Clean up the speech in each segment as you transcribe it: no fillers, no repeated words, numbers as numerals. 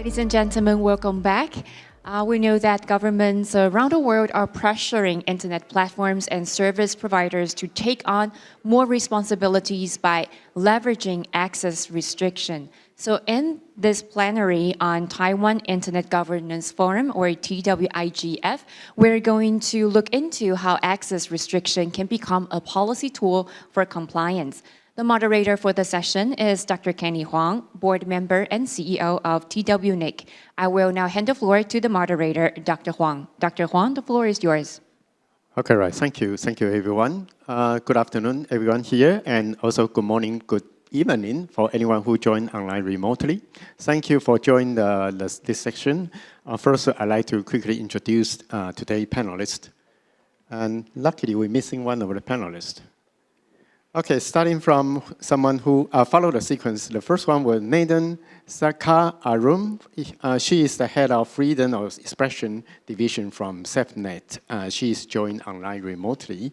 Ladies and gentlemen, welcome back. We know that governments around the world are pressuring internet platforms and service providers to take on more responsibilities by leveraging access restriction. So in this plenary on Taiwan Internet Governance Forum, or TWIGF, we're going to look into how access restriction can become a policy tool for compliance. The moderator for the session is Dr. Kenny Huang, board member and CEO of TWNIC. I will now hand the floor to the moderator, Dr. Huang. Dr. Huang, the floor is yours. Okay, right. Thank you. Thank you, everyone. Good afternoon, everyone here, and also good morning, good evening for anyone who joined online remotely. Thank you for joining this section. First, I'd like to quickly introduce today's panelists. And luckily, we're missing one of the panelists. Okay, starting from someone who followed the sequence. The first one was Nathan Sakar Arum. She is the head of Freedom of Expression Division from SafeNet. She is joined online remotely.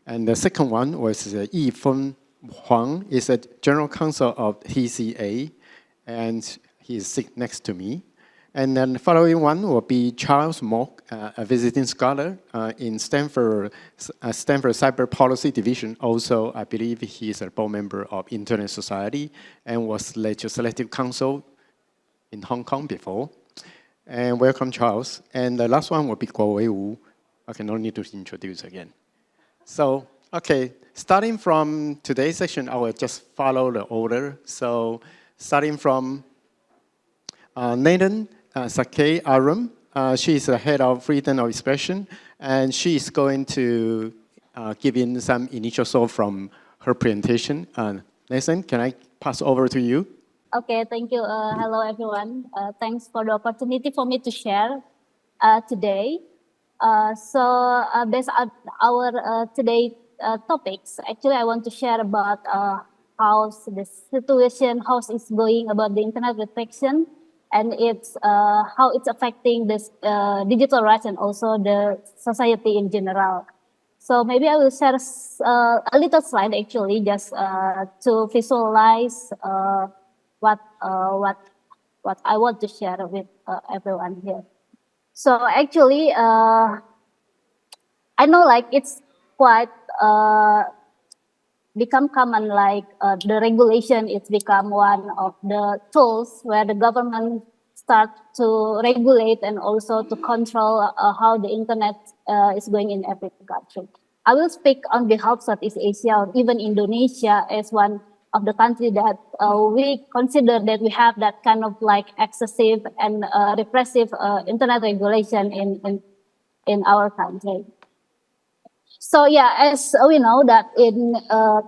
And the second one was Yifeng Huang, is a general counsel of TCA, and he is sitting next to me. And then the following one will be Charles Mock, a visiting scholar in Stanford Cyber Policy Division. Also, I believe he is a board member of Internet Society and was legislative counsel in Hong Kong before. And welcome, Charles. And the last one will be Guowei Wu. Okay, no need to introduce again. So, okay, starting from today's session, I will just follow the order. So, starting from Nathan Sakar Arum. She is the head of Freedom of Expression, and she is going to give in some initial thought from her presentation. Nathan, can I pass over to you? Okay, thank you. Hello, everyone. Thanks for the opportunity for me to share today. So based on our today topics, actually, I want to share about how the situation, how it's going about the internet restriction, and it's how it's affecting this digital rights and also the society in general. So maybe I will share a little slide actually just to visualize what I want to share with everyone here. So actually, I know like it's quite become common, like the regulation, it's become one of the tools where the government start to regulate and also to control how the internet is going in every country. I will speak on behalf of Southeast Asia or even Indonesia as one of the countries that we consider that we have that kind of like excessive and repressive internet regulation in our country. So yeah, as we know that in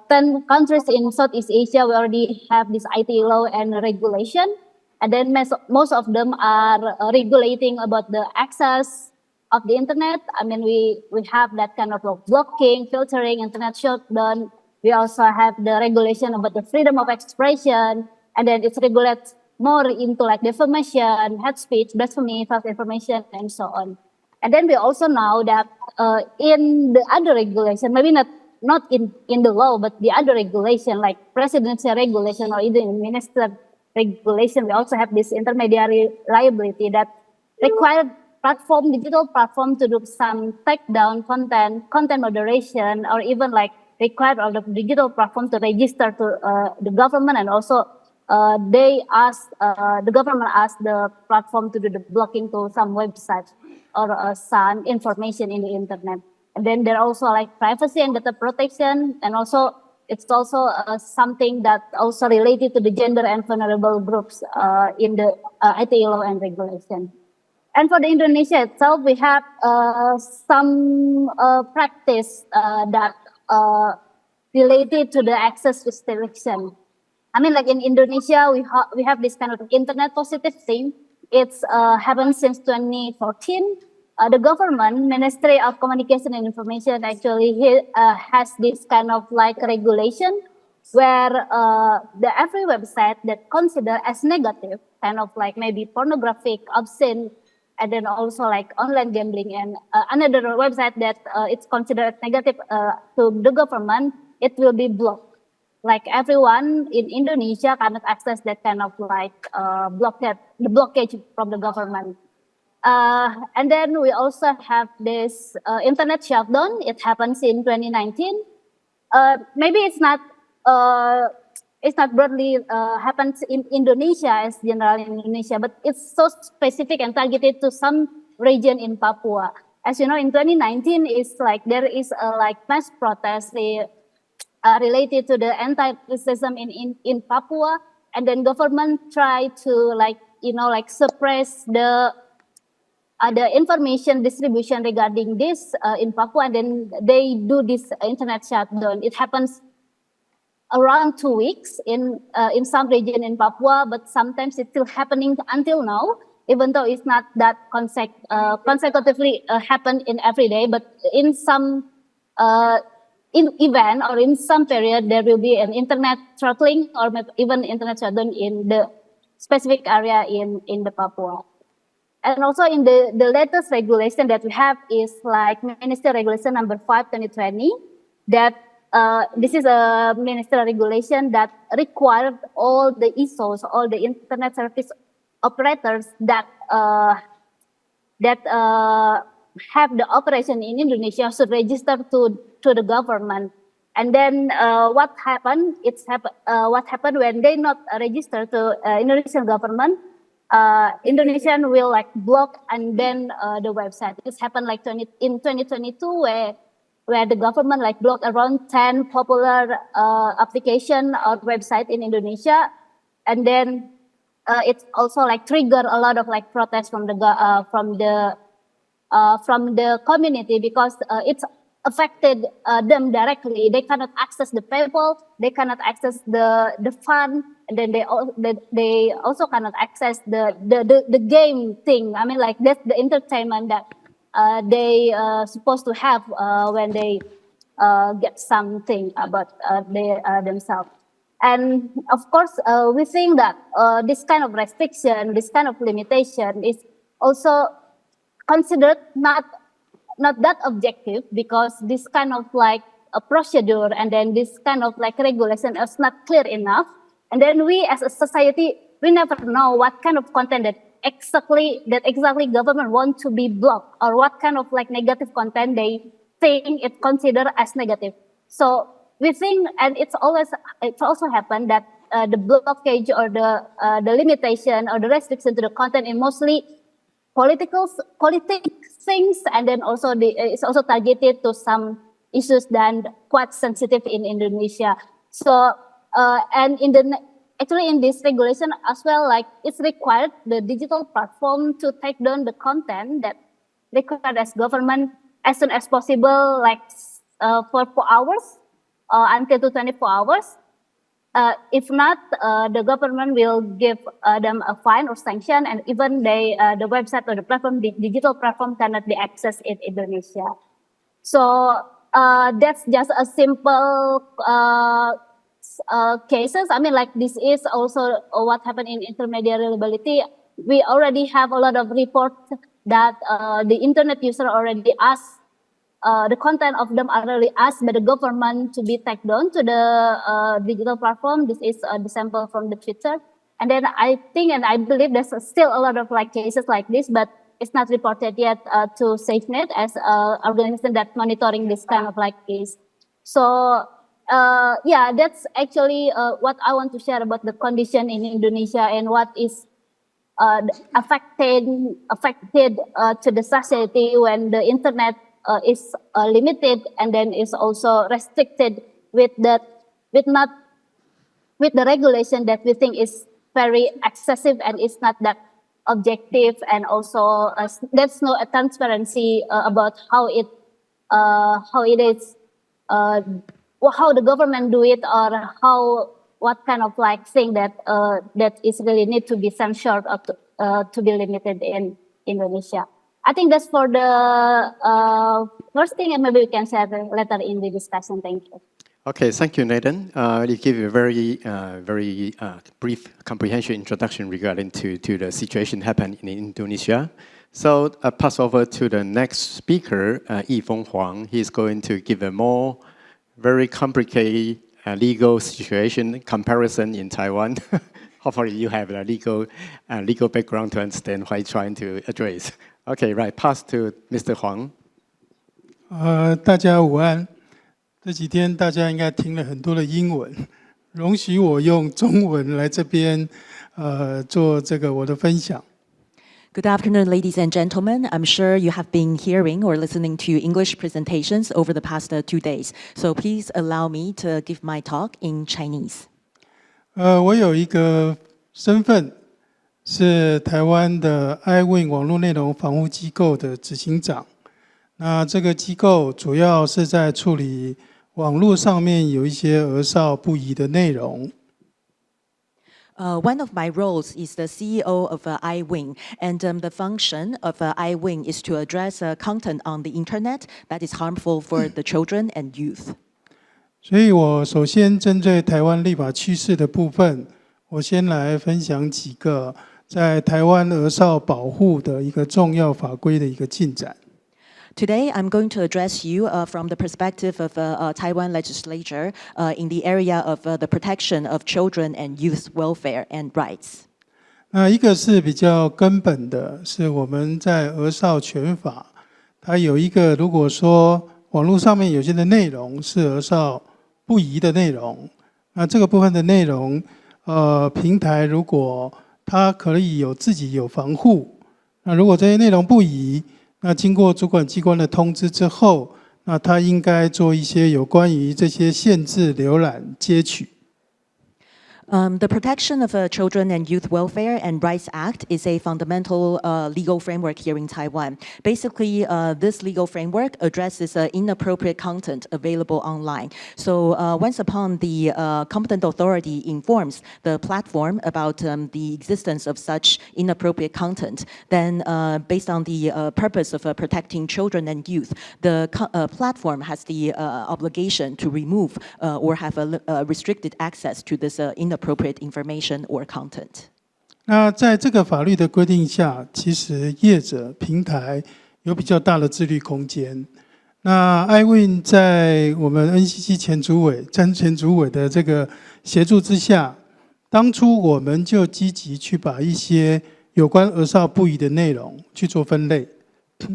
10 countries in Southeast Asia, we already have this IT law and regulation. And then most of them are regulating about the access of the internet. I mean, we have that kind of blocking, filtering, internet shutdown. We also have the regulation about the freedom of expression. And then it's regulated more into like defamation, hate speech, blasphemy, false information, and so on. And then we also know that in the other regulation, maybe not in the law, but the other regulation like presidential regulation or even minister regulation, we also have this intermediary liability that require digital platform to do some takedown content moderation, or even like require all the digital platform to register to the government, and also the government asked the platform to do the blocking to some websites or some information in the internet. And then there are also like privacy and data protection, and also it's also something that also related to the gender and vulnerable groups in the IT law and regulation. And for the Indonesia itself, we have some practice that related to the access restriction. I mean, like in Indonesia, we have this kind of internet positive thing. It's happened since 2014. The government, Ministry of Communication and Information, actually has this kind of like regulation where every website that considered as negative, kind of like maybe pornographic, obscene, and then also like online gambling, and another website that it's considered negative to the government, it will be blocked. like everyone in Indonesia cannot access that kind of like the blockage from the government. And then we also have this internet shutdown. It happens in 2019. Maybe it's not broadly happens in Indonesia as general in Indonesia, but it's so specific and targeted to some region in Papua. As you know, in 2019, it's like there is a like mass protest related to the anti-racism in Papua, and then government try to like suppress the information distribution regarding this in Papua, and then they do this internet shutdown. It happens around 2 weeks in some region in Papua, but sometimes it's still happening until now, even though it's not that consecutively happen in every day, but in some in event or in some period, there will be an internet throttling or even internet shutdown in the specific area in the Papua. And also in the latest regulation that we have is like Minister Regulation number 5/2020, that this is a ministerial regulation that required all the ISOs, all the internet service operators that have the operation in Indonesia should register to the government. And then what happened? What happened when they not register to Indonesian government? Indonesian will like block and then the website. This happened like in 2022 where the government like blocked around 10 popular application or website in Indonesia, and then it also like trigger a lot of like protests from the community, because it's affected them directly. They cannot access the PayPal, they cannot access the fund, and then they also cannot access the game thing. I mean, like that's the entertainment that they supposed to have when they get something about themselves. And of course, we think that this kind of restriction, this kind of limitation is also considered not that objective, because this kind of like a procedure and then this kind of like regulation is not clear enough. And then we as a society, we never know what kind of content that exactly government want to be blocked, or what kind of like negative content they think it considered as negative. So we think, and it's also happened that the blockage or the limitation or the restriction to the content is mostly political things, and then also it's also targeted to some issues that quite sensitive in Indonesia. So and actually in this regulation as well, like it's required the digital platform to take down the content that required as government as soon as possible, like for 4 hours until to 24 hours. If not, the government will give them a fine or sanction, and even the website or the platform, the digital platform cannot be accessed in Indonesia. So that's just a simple cases. I mean, like this is also what happened in intermediary liability. We already have a lot of reports that the internet user already asked, the content of them are already asked by the government to be taken down to the digital platform. This is the sample from the Twitter. And then I think and I believe there's still a lot of like cases like this, but it's not reported yet to SafeNet as an organization that monitoring this kind of like case. So yeah, that's actually what I want to share about the condition in Indonesia and what is affected to the society when the internet is limited and then is also restricted with the regulation that we think is very excessive and is not that objective, and also there's no transparency about how it is, how the government do it, or what kind of like thing that is really need to be censored or to be limited in Indonesia. I think that's for the first thing, and maybe we can share later in the discussion. Thank you. Okay, thank you, Nathan. You gave a very brief, comprehensive introduction regarding to the situation happening in Indonesia. So I pass over to the next speaker, Yifeng Huang. He's going to give a more very complicated legal situation comparison in Taiwan. Hopefully you have a legal background to understand what I'm trying to address. Okay, right, pass to Mr. Huang. 大家午安。这几天大家应该听了很多的英文，容许我用中文来这边做这个我的分享。Good afternoon, ladies and gentlemen. I'm sure you have been hearing or listening to English presentations over the past 2 days. So please allow me to give my talk in Chinese. 我有一个身份是台湾的 ICANN 网络内容防护机构的执行长。那这个机构主要是在处理网络上面有一些儿少不宜的内容。One of my roles is the CEO of ICANN, and the function of ICANN is to address content on the internet that is harmful for the children and youth. 所以我首先针对台湾立法趋势的部分，我先来分享几个在台湾儿少保护的一个重要法规的一个进展。Today, I'm going to address you from the perspective of Taiwan legislature in the area of the protection of children and youth welfare and rights. 那一个是比较根本的，是我们在儿少权法，它有一个，如果说网络上面有些的内容是儿少不宜的内容，那这个部分的内容，平台如果它可以有自己有防护，那如果这些内容不宜，那经过主管机关的通知之后，那他应该做一些有关于这些限制浏览、截取。The Protection of Children and Youth Welfare and Rights Act is a fundamental legal framework here in Taiwan. Basically, this legal framework addresses inappropriate content available online. So once upon the competent authority informs the platform about the existence of such inappropriate content, then based on the purpose of protecting children and youth, the platform has the obligation to remove or have restricted access to this inappropriate information or content. 那在这个法律的规定下，其实业者平台有比较大的自律空间。那 ICANN 在我们 NCC 前主委的这个协助之下，当初我们就积极去把一些有关儿少不宜的内容去做分类，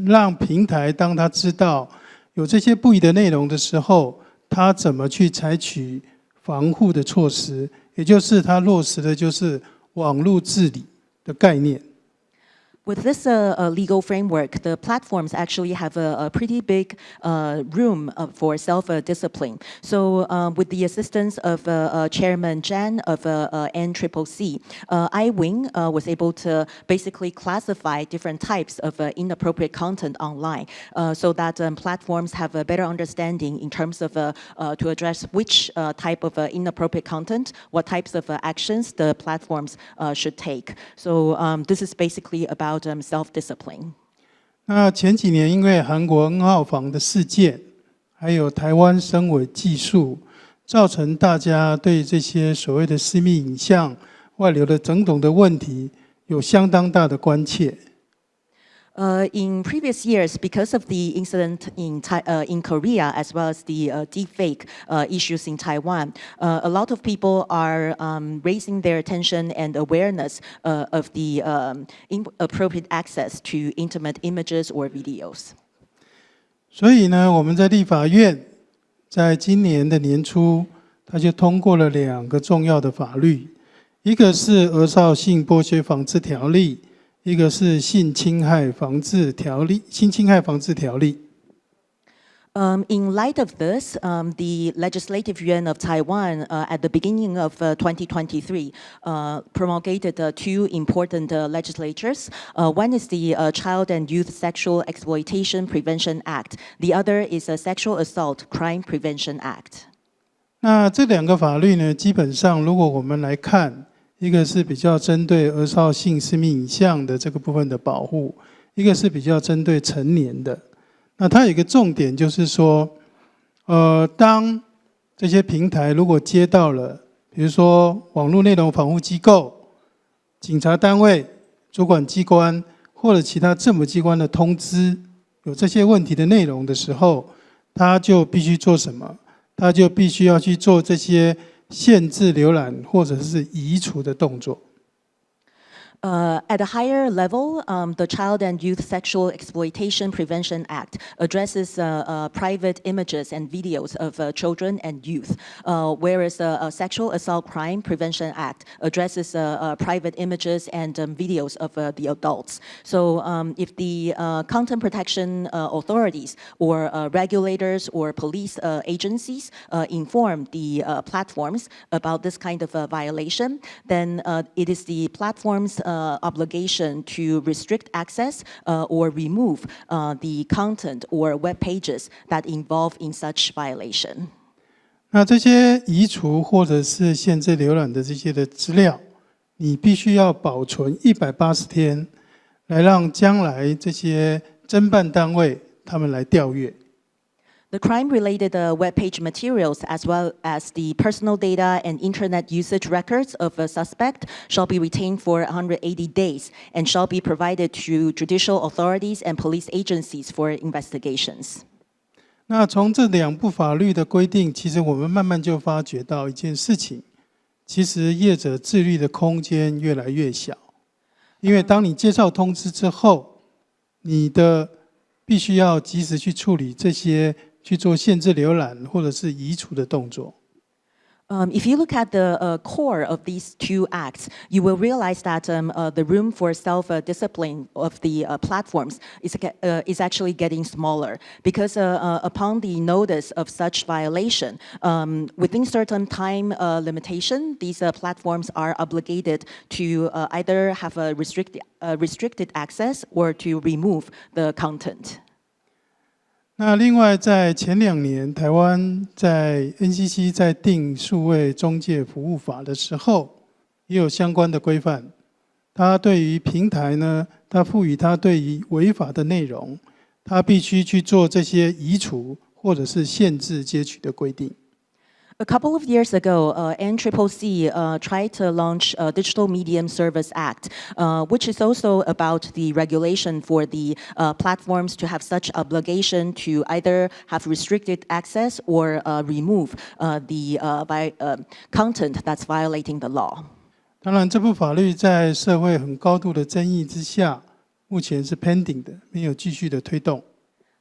让平台当他知道有这些不宜的内容的时候，他怎么去采取防护的措施，也就是它落实的就是网络治理的概念。With this legal framework, the platforms actually have a pretty big room for self-discipline. So with the assistance of Chairman Jan of NCCC, ICANN was able to basically classify different types of inappropriate content online so that platforms have a better understanding in terms of to address which type of inappropriate content, what types of actions the platforms should take. So this is basically about self-discipline. 那前几年因为韩国N号房的事件，还有台湾深伪技术，造成大家对这些所谓的私密影像外流的种种的问题有相当大的关切。In previous years, because of the incident in Korea as well as the deepfake issues in Taiwan, a lot of people are raising their attention and awareness of the inappropriate access to intimate images or videos. 所以呢，我们在立法院在今年的年初，它就通过了2个重要的法律，一个是儿少性剥削防治条例。一个是性侵害防治条例。In light of this, the Legislative Yuan of Taiwan at the beginning of 2023 promulgated 2 important legislatures. One is the Child and Youth Sexual Exploitation Prevention Act. The other is a Sexual Assault Crime Prevention Act. 那这2个法律呢，基本上如果我们来看，一个是比较针对儿少性私密影像的这个部分的保护，一个是比较针对成年的。那它有一个重点就是说，当这些平台如果接到了，比如说网络内容防护机构、警察单位、主管机关或者其他政府机关的通知，有这些问题的内容的时候，它就必须做什么？它就必须要去做这些限制浏览或者是移除的动作。At a higher level, the Child and Youth Sexual Exploitation Prevention Act addresses private images and videos of children and youth, whereas the Sexual Assault Crime Prevention Act addresses private images and videos of the adults. So if the content protection authorities or regulators or police agencies inform the platforms about this kind of violation, then it is the platform's obligation to restrict access or remove the content or web pages that involve in such violation. 那这些移除或者是限制浏览的这些的资料，你必须要保存180天，来让将来这些侦办单位他们来调阅。The crime-related web page materials, as well as the personal data and internet usage records of a suspect, shall be retained for 180 days and shall be provided to judicial authorities and police agencies for investigations. 那从这两部法律的规定，其实我们慢慢就发觉到一件事情，其实业者自律的空间越来越小，因为当你接到通知之后，你的必须要及时去处理这些。去做限制浏览或者是移除的动作。If you look at the core of these two acts, you will realize that the room for self-discipline of the platforms is actually getting smaller because upon the notice of such violation, within certain time limitation, these platforms are obligated to either have a restricted access or to remove the content. 那另外，在前2年，台湾在 NCC 在定数位中介服务法的时候，也有相关的规范。它对于平台呢，它赋予它对于违法的内容，它必须去做这些移除或者是限制截取的规定。A couple of years ago, NCCC tried to launch a Digital Medium Service Act, which is also about the regulation for the platforms to have such obligation to either have restricted access or remove the content that's violating the law. 当然，这部法律在社会很高度的争议之下，目前是 pending 的，没有继续的推动。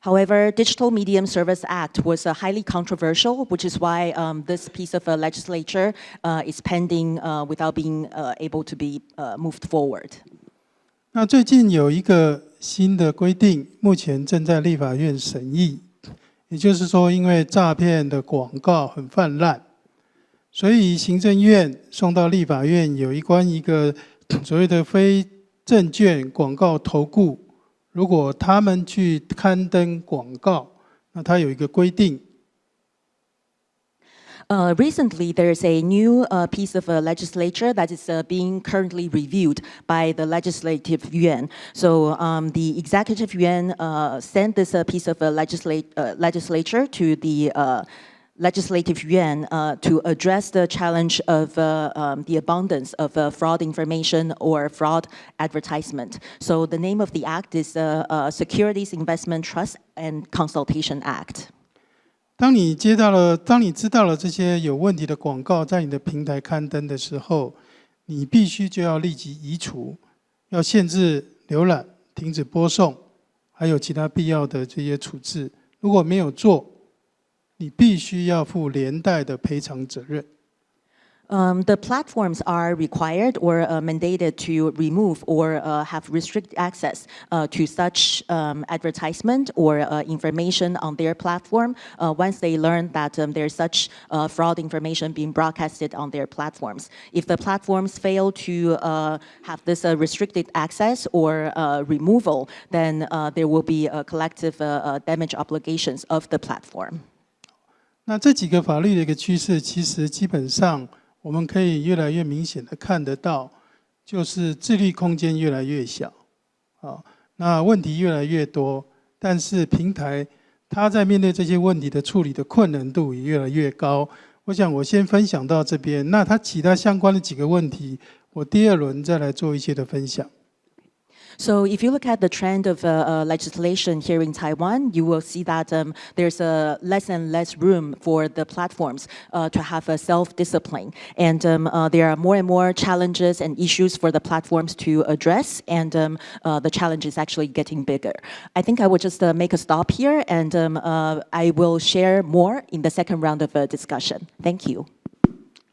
However, Digital Medium Service Act was highly controversial, which is why this piece of legislature is pending without being able to be moved forward. 那最近有一个新的规定，目前正在立法院审议。也就是说，因为诈骗的广告很泛滥，所以行政院送到立法院有关一个所谓的非证券广告投顾。如果他们去刊登广告，那它有一个规定。Recently, there is a new piece of legislature that is being currently reviewed by the Legislative Yuan. So the Executive Yuan sent this piece of legislature to the Legislative Yuan to address the challenge of the abundance of fraud information or fraud advertisement. So the name of the act is Securities Investment Trust and Consultation Act. 当你知道了这些有问题的广告在你的平台刊登的时候，你必须就要立即移除，要限制浏览、停止播送，还有其他必要的这些处置。如果没有做，你必须要负连带的赔偿责任。The platforms are required or mandated to remove or have restricted access to such advertisement or information on their platform once they learn that there's such fraud information being broadcasted on their platforms. If the platforms fail to have this restricted access or removal, then there will be collective damage obligations of the platform. 那这几个法律的一个趋势，其实基本上我们可以越来越明显的看得到，就是自律空间越来越小，那问题越来越多，但是平台它在面对这些问题的处理的困难度也越来越高。我想我先分享到这边，那它其他相关的几个问题，我第2轮再来做一些的分享。So if you look at the trend of legislation here in Taiwan, you will see that there's less and less room for the platforms to have a self-discipline. And there are more and more challenges and issues for the platforms to address, and the challenge is actually getting bigger. I think I will just make a stop here, and I will share more in the second round of discussion. Thank you.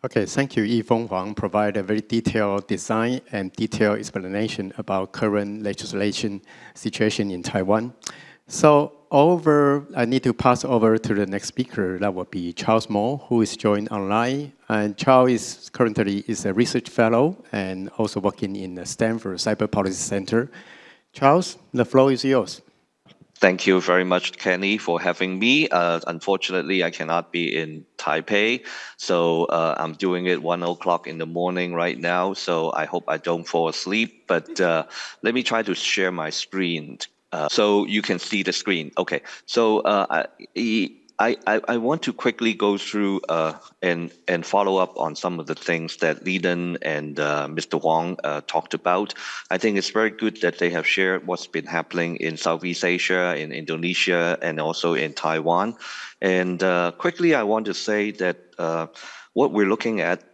Okay, thank you, Yifeng Huang, provide a very detailed design and detailed explanation about current legislation situation in Taiwan. So I need to pass over to the next speaker. That will be Charles Moore, who is joined online. And Charles currently is a research fellow and also working in the Stanford Cyber Policy Center. Charles, the floor is yours. Thank you very much, Kenny, for having me. Unfortunately, I cannot be in Taipei, so I'm doing it 1 o'clock in the morning right now, so I hope I don't fall asleep. But let me try to share my screen so you can see the screen. Okay, so I want to quickly go through and follow up on some of the things that Leland and Mr. Huang talked about. I think it's very good that they have shared what's been happening in Southeast Asia, in Indonesia, and also in Taiwan. And quickly, I want to say that what we're looking at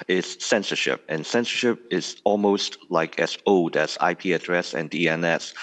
is censorship, and censorship is almost like as old as IP address and DNS.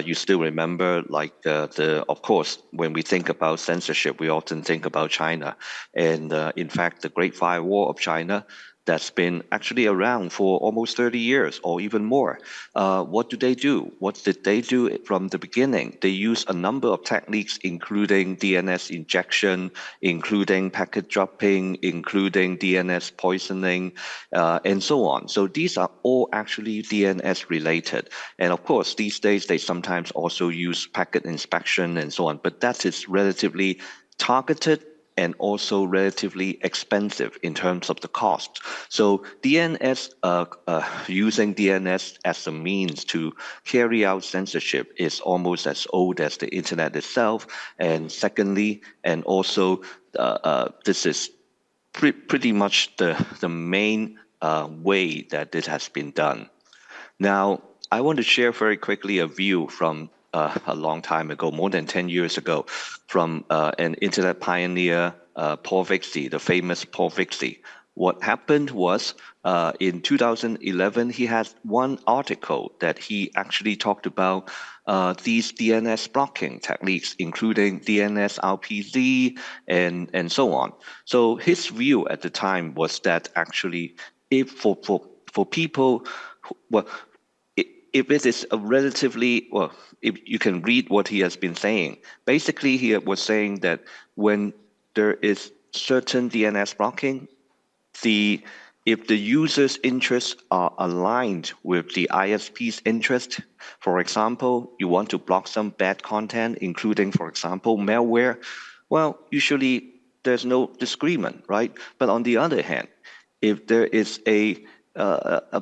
You still remember, like of course, when we think about censorship, we often think about China, and in fact, the Great Firewall of China, that's been actually around for almost 30 years or even more. What do they do? What did they do from the beginning? They use a number of techniques, including DNS injection, including packet dropping, including DNS poisoning, and so on. So these are all actually DNS related. And of course, these days, they sometimes also use packet inspection and so on, but that is relatively targeted and also relatively expensive in terms of the cost. So DNS, using DNS as a means to carry out censorship is almost as old as the internet itself. And secondly, and also this is pretty much the main way that this has been done. Now, I want to share very quickly a view from a long time ago, more than 10 years ago, from an internet pioneer, Paul Vixie, the famous Paul Vixie. What happened was in 2011, he had one article that he actually talked about these DNS blocking techniques, including DNS RPZ and so on. So his view at the time was that actually, if for people, if it is a relatively, well, if you can read what he has been saying, basically he was saying that when there is certain DNS blocking, if the user's interests are aligned with the ISP's interest, for example, you want to block some bad content, including, for example, malware, well, usually there's no disagreement, right? But on the other hand, if there is a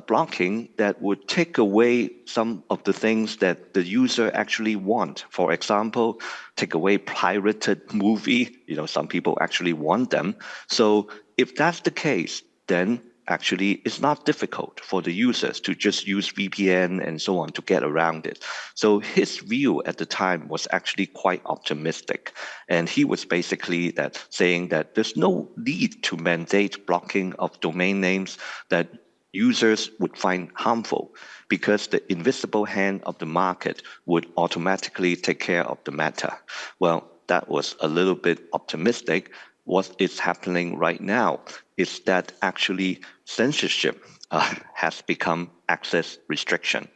blocking that would take away some of the things that the user actually want. For example, take away pirated movie. Some people actually want them. So if that's the case, then actually it's not difficult for the users to just use VPN and so on to get around it. So his view at the time was actually quite optimistic. And he was basically saying that there's no need to mandate blocking of domain names that users would find harmful, because the invisible hand of the market would automatically take care of the matter. Well, that was a little bit optimistic. What is happening right now is that actually censorship has become access restriction.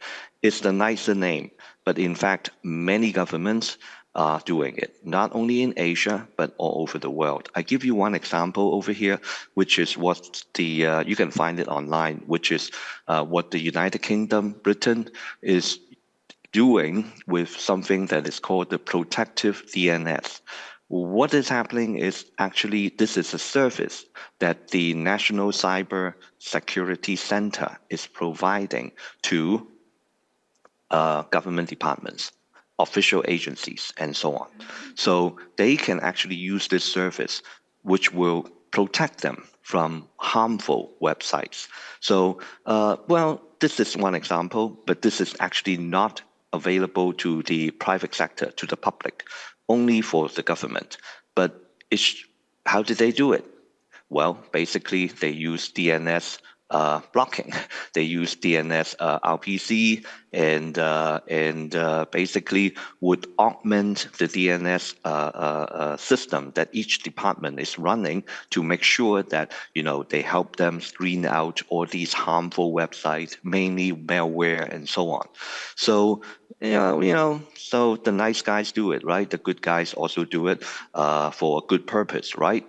It's the nicer name, but in fact, many governments are doing it, not only in Asia, but all over the world. I give you one example over here, which is what you can find it online, which is what the United Kingdom, Britain, is doing with something that is called the protective DNS. What is happening is actually this is a service that the National Cyber Security Center is providing to government departments, official agencies, and so on. So they can actually use this service, which will protect them from harmful websites. So, well, this is one example, but this is actually not available to the private sector, to the public, only for the government. But how did they do it? Well, basically, they use DNS blocking. They use DNS RPZ and basically would augment the DNS system that each department is running to make sure that they help them screen out all these harmful websites, mainly malware and so on. So so the nice guys do it, right? The good guys also do it for a good purpose, right?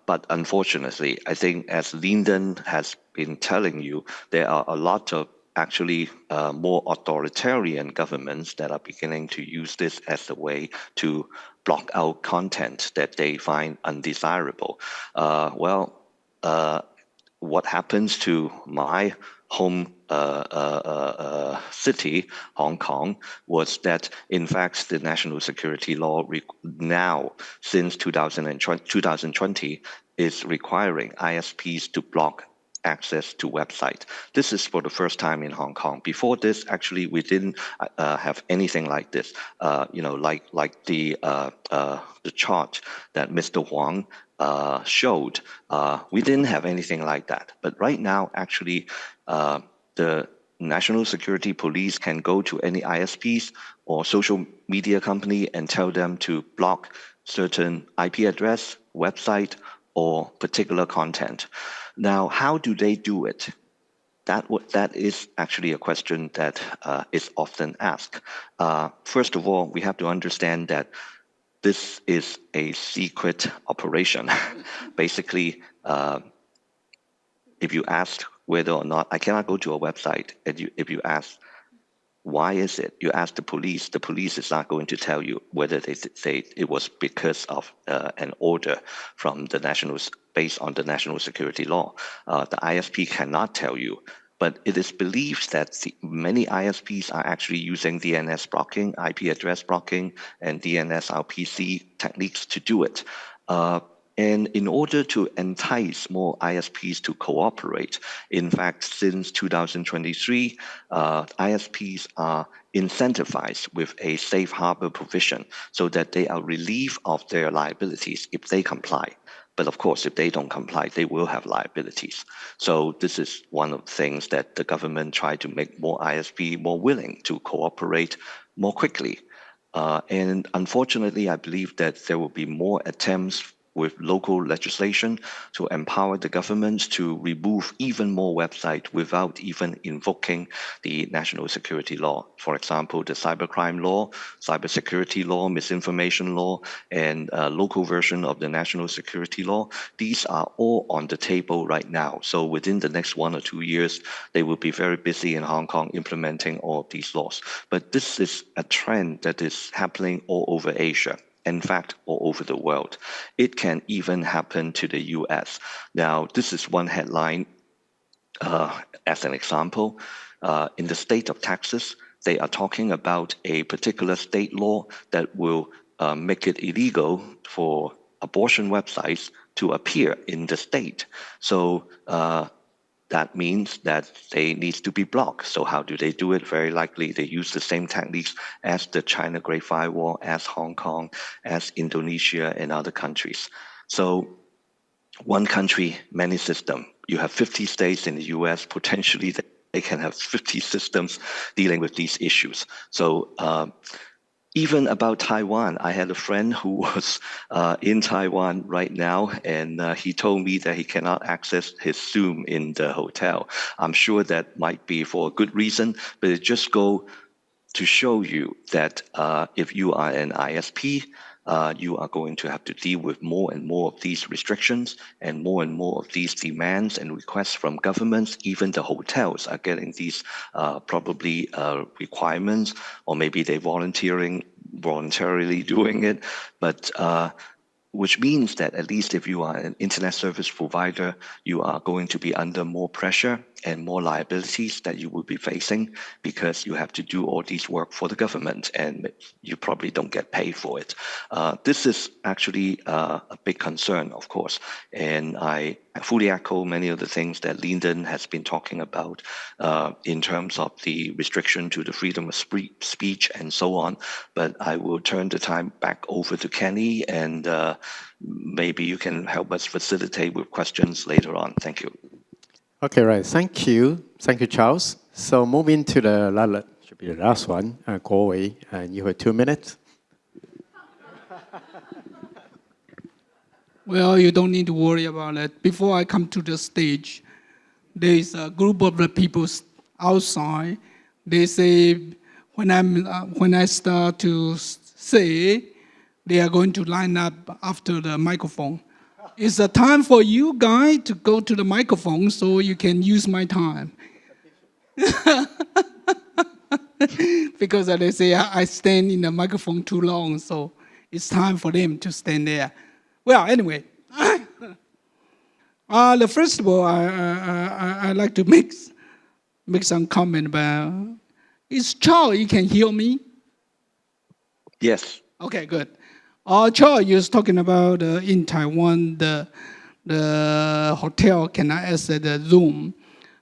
But unfortunately, I think as Lyndon has been telling you, there are a lot of actually more authoritarian governments that are beginning to use this as a way to block out content that they find undesirable. What happens to my home city, Hong Kong, was that in fact the national security law now since 2020 is requiring ISPs to block access to website. This is for the first time in Hong Kong. Before this, actually, we didn't have anything like this. Like the chart that Mr. Huang showed, we didn't have anything like that. But right now, actually, the National Security Police can go to any ISPs or social media company and tell them to block certain IP address, website, or particular content. Now, how do they do it? That is actually a question that is often asked. First of all, we have to understand that this is a secret operation. Basically, if you ask whether or not, I cannot go to a website, and if you ask, why is it? You ask the police is not going to tell you whether they say it was because of an order from the based on the national security law. The ISP cannot tell you, but it is believed that many ISPs are actually using DNS blocking, IP address blocking, and DNS RPZ techniques to do it. And in order to entice more ISPs to cooperate, in fact, since 2023, ISPs are incentivized with a safe harbor provision so that they are relieved of their liabilities if they comply. But of course, if they don't comply, they will have liabilities. So this is one of the things that the government tried to make more ISP more willing to cooperate more quickly. And unfortunately, I believe that there will be more attempts with local legislation to empower the government to remove even more websites without even invoking the national security law. For example, the cybercrime law, cybersecurity law, misinformation law, and local version of the national security law. These are all on the table right now. So within the next 1 or 2 years, they will be very busy in Hong Kong implementing all of these laws. But this is a trend that is happening all over Asia. In fact, all over the world. It can even happen to the US. Now, this is one headline as an example. In the state of Texas, they are talking about a particular state law that will make it illegal for abortion websites to appear in the state. So that means that they need to be blocked. So how do they do it? Very likely they use the same techniques as the China Great Firewall, as Hong Kong, as Indonesia and other countries. So one country, many systems. You have 50 states in the US, potentially they can have 50 systems dealing with these issues. So even about Taiwan, I had a friend who was in Taiwan right now, and he told me that he cannot access his Zoom in the hotel. I'm sure that might be for a good reason, but it just goes to show you that if you are an ISP, you are going to have to deal with more and more of these restrictions and more of these demands and requests from governments. Even the hotels are getting these probably requirements, or maybe they voluntarily doing it. But which means that at least if you are an internet service provider, you are going to be under more pressure. and more liabilities that you will be facing because you have to do all this work for the government and you probably don't get paid for it. This is actually a big concern, of course, and I fully echo many of the things that Lyndon has been talking about in terms of the restriction to the freedom of speech and so on. But I will turn the time back over to Kenny, and maybe you can help us facilitate with questions later on. Thank you. Okay, right. Thank you. Thank you, Charles. So moving to the should be the last one, Kuo-wei, and you have 2 minutes. Well, you don't need to worry about it. Before I come to the stage, there is a group of the people outside. They say, when I start to say, they are going to line up after the microphone. It's a time for you guys to go to the microphone so you can use my time. Because they say I stand in the microphone too long, so it's time for them to stand there. Well, anyway, first of all, I like to make some comment about. Is Charles? You can hear me? Yes. Okay, good. Charles, you was talking about in Taiwan the hotel cannot access the Zoom.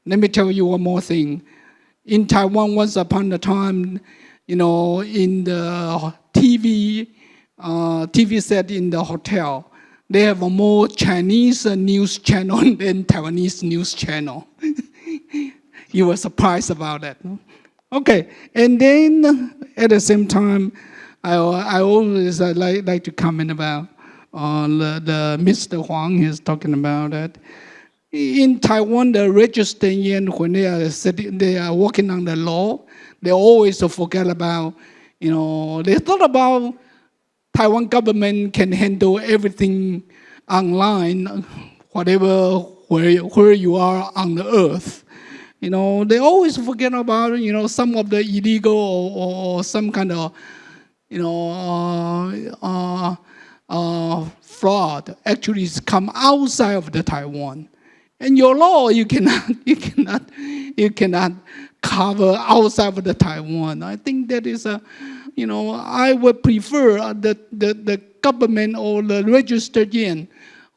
Let me tell you one more thing. In Taiwan, once upon a time, in the TV set in the hotel, they have a more Chinese news channel than Taiwanese news channel. You were surprised about that. Okay, and then at the same time, I always like to comment about the Mr. Huang is talking about that. In Taiwan, the registered yen, when they are working on the law, they always forget about, they thought about Taiwan government can handle everything online, whatever, where you are on the earth. They always forget about, some of the illegal or some kind of, fraud actually come outside of the Taiwan. And your law, you cannot cover outside of the Taiwan. I think that is I would prefer the government or the registered yen,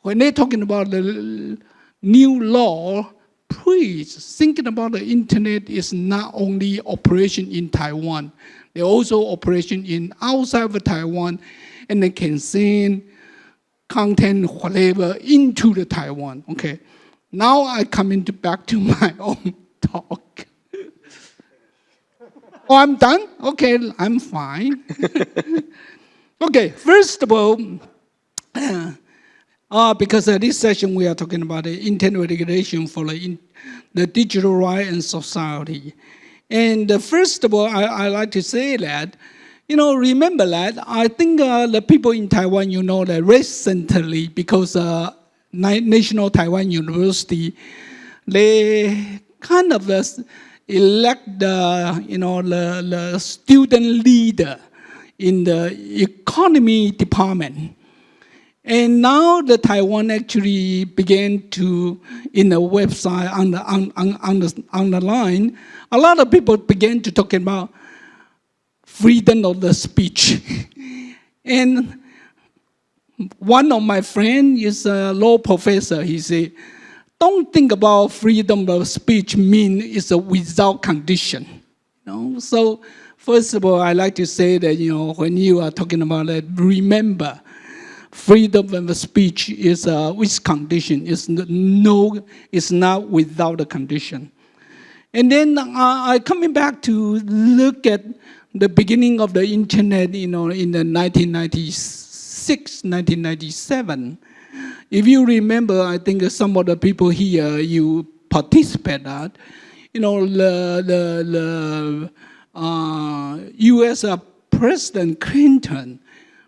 when they're talking about the new law, please, thinking about the internet is not only operation in Taiwan, they also operation in outside of Taiwan, and they can send content, whatever, into the Taiwan. Okay, now I come back to my own talk. Oh, I'm done? Okay, I'm fine. Okay, first of all, because this session we are talking about the internet regulation for the digital right and society. And first of all, I like to say that, remember that, I think the people in Taiwan, that recently, because National Taiwan University, they kind of elect the student leader in the economy department. And now the Taiwan actually began to, in the website, on the line, a lot of people began to talk about freedom of the speech. And one of my friends is a law professor. He said, don't think about freedom of speech mean it's a without condition. So first of all, I like to say that, when you are talking about it, remember, freedom of speech is with condition. It's not without a condition. And then I coming back to look at the beginning of the internet, in the 1996, 1997. If you remember, I think some of the people here, you participate that, the U.S. President Clinton,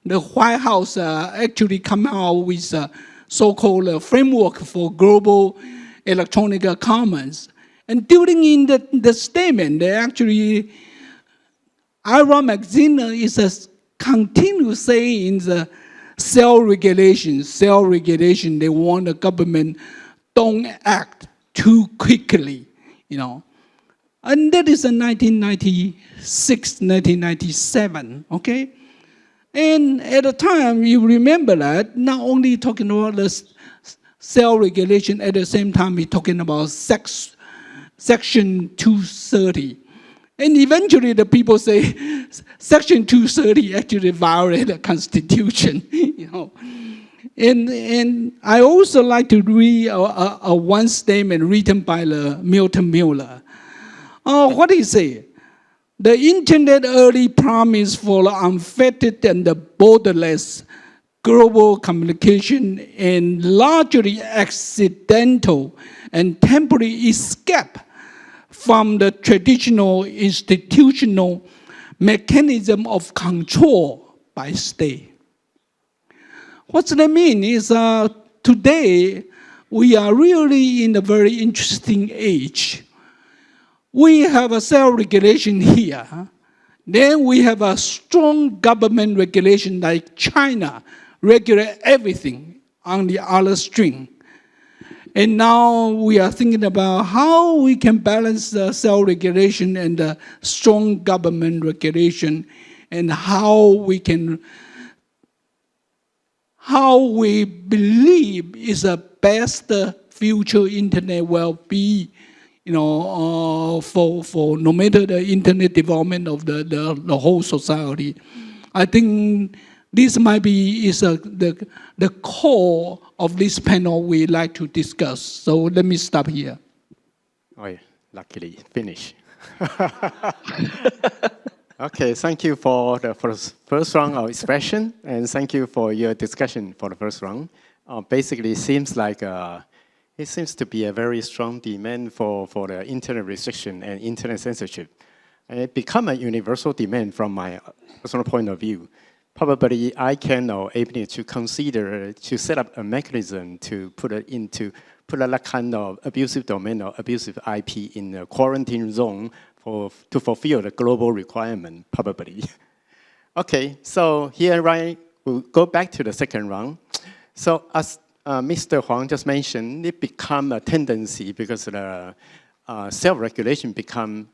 the White House actually come out with a so-called framework for global electronic commerce. And during in the statement, they actually, Ira magazine is continue saying the self-regulation, they want the government don't act too quickly. And that is in 1996, 1997, okay? And at the time, you remember that, not only talking about the self-regulation, at the same time, we're talking about Section 230. And eventually, the people say, Section 230 actually violated the Constitution, And I also like to read a one statement written by Milton Mueller. What he say? The internet early promise for unfettered and borderless global communication and largely accidental and temporary escape from the traditional institutional mechanism of control by state. What that mean is today we are really in a very interesting age. We have a self-regulation here. Then we have a strong government regulation like China, regulate everything on the other string. And now we are thinking about how we can balance the self-regulation and the strong government regulation, and how we believe is the best future internet will be, for no matter the internet development of the whole society. I think this might be the core of this panel we like to discuss. So let me stop here. Oh, yeah, luckily, finish. Okay, thank you for the first round of expression, and thank you for your discussion for the first round. Basically, it seems like it seems to be a very strong demand for the internet restriction and internet censorship. And it become a universal demand from my personal point of view. Probably ICANN or APAC to consider to set up a mechanism to put that kind of abusive domain or abusive IP in a quarantine zone to fulfill the global requirement, probably. Okay, so here, we'll go back to the second round. So as Mr. Huang just mentioned, it become a tendency because the self-regulation become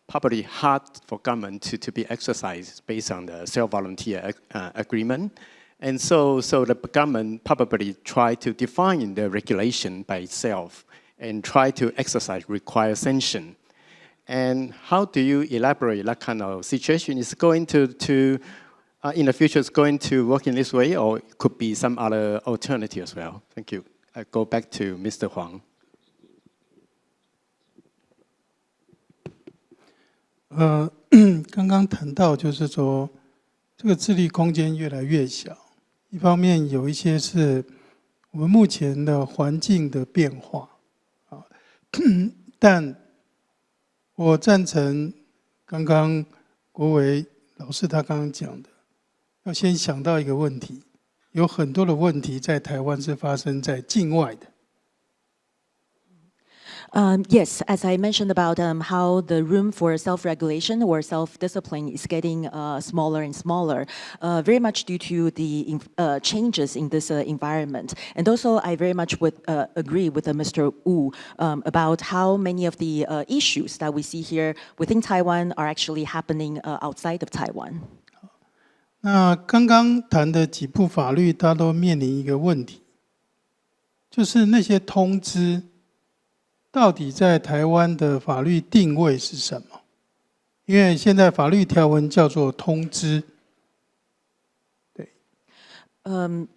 probably hard for government to be exercised based on the self-volunteer agreement. And so the government probably try to define the regulation by itself and try to exercise required sanction. And how do you elaborate that kind of situation? Is going to in the future, it's going to work in this way, or it could be some other alternative as well? Thank you. I go back to Mr. Huang. 刚刚谈到就是说，这个智力空间越来越小。一方面有一些是我们目前的环境的变化，但我赞成刚刚国维老师他刚刚讲的，要先想到一个问题，有很多的问题在台湾是发生在境外的。 Yes, as I mentioned about how the room for self-regulation or self-discipline is getting smaller and smaller, very much due to the changes in this environment. And also, I very much would agree with Mr. Wu about how many of the issues that we see here within Taiwan are actually happening outside of Taiwan. 那刚刚谈的几部法律，它都面临一个问题，就是那些通知。 到底在台湾的法律定位是什么？因为现在法律条文叫做通知。对。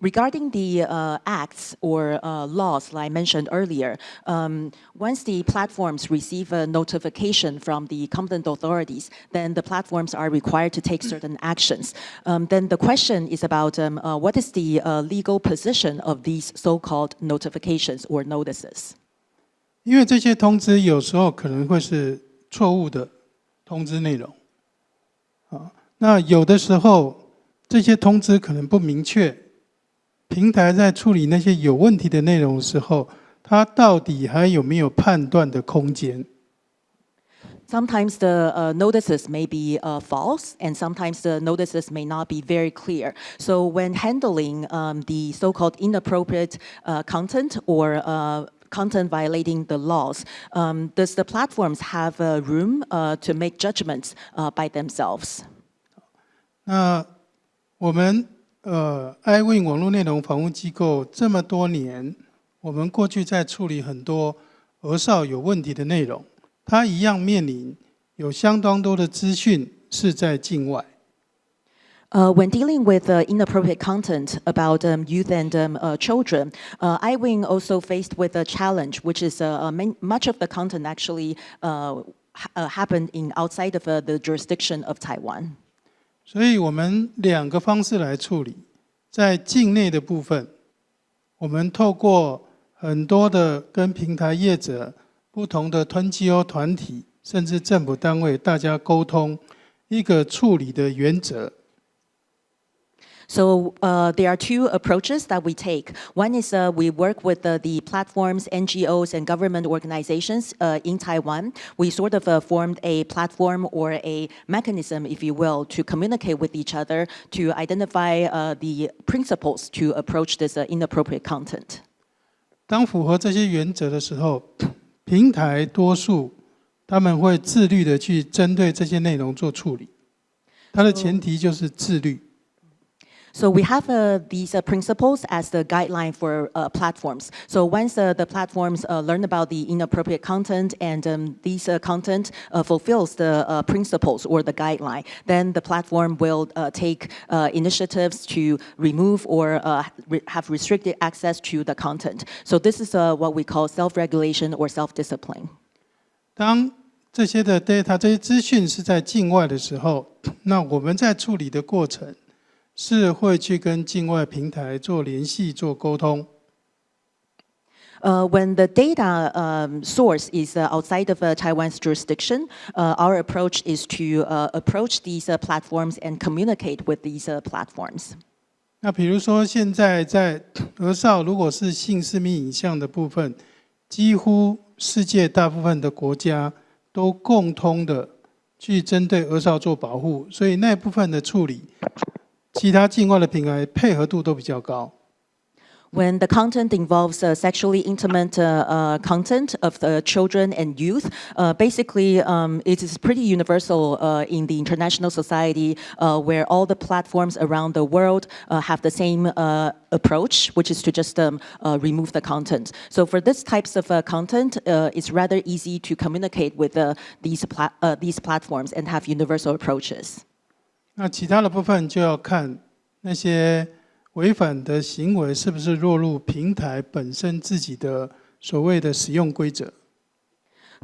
Regarding the acts or laws, like I mentioned earlier, once the platforms receive a notification from the competent authorities, then the platforms are required to take certain actions. Then the question is about what is the legal position of these so-called notifications or notices? 因为这些通知有时候可能会是错误的通知内容，那有的时候这些通知可能不明确，平台在处理那些有问题的内容的时候，它到底还有没有判断的空间？ Sometimes the notices may be false, and sometimes the notices may not be very clear. So when handling the so-called inappropriate content or content violating the laws, does the platforms have room to make judgments by themselves? 那我们ICANN 网络内容防护机构这么多年，我们过去在处理很多儿少有问题的内容，它一样面临有相当多的资讯是在境外。When dealing with inappropriate content about youth and children, ICANN also faced with a challenge, which is much of the content actually happened in outside of the jurisdiction of Taiwan. 所以我们2个方式来处理，在境内的部分，我们透过很多的跟平台业者、不同的 NGO 团体，甚至政府单位，大家沟通一个处理的原则。So there are 2 approaches that we take. One is we work with the platforms, NGOs, and government organizations in Taiwan. We sort of formed a platform or a mechanism, if you will, to communicate with each other to identify the principles to approach this inappropriate content. 当符合这些原则的时候，平台多数他们会自律的去针对这些内容做处理。它的前提就是自律。So we have these principles as the guideline for platforms. So once the platforms learn about the inappropriate content and these content fulfills the principles or the guideline, then the platform will take initiatives to remove or have restricted access to the content. So this is what we call self-regulation or self-discipline. 当这些的 data 这些资讯是在境外的时候，那我们在处理的过程是会去跟境外平台做联系、做沟通。When the data source is outside of Taiwan's jurisdiction, our approach is to approach these platforms and communicate with these platforms. 那比如说，现在在儿少如果是性私密影像的部分，几乎世界大部分的国家都共通的去针对儿少做保护，所以那部分的处理，其他境外的平台配合度都比较高。When the content involves sexually intimate content of the children and youth, basically it is pretty universal in the international society where all the platforms around the world have the same approach, which is to just remove the content. So for these types of content, it's rather easy to communicate with these platforms and have universal approaches. 那其他的部分就要看那些违反的行为是不是落入平台本身自己的所谓的使用规则。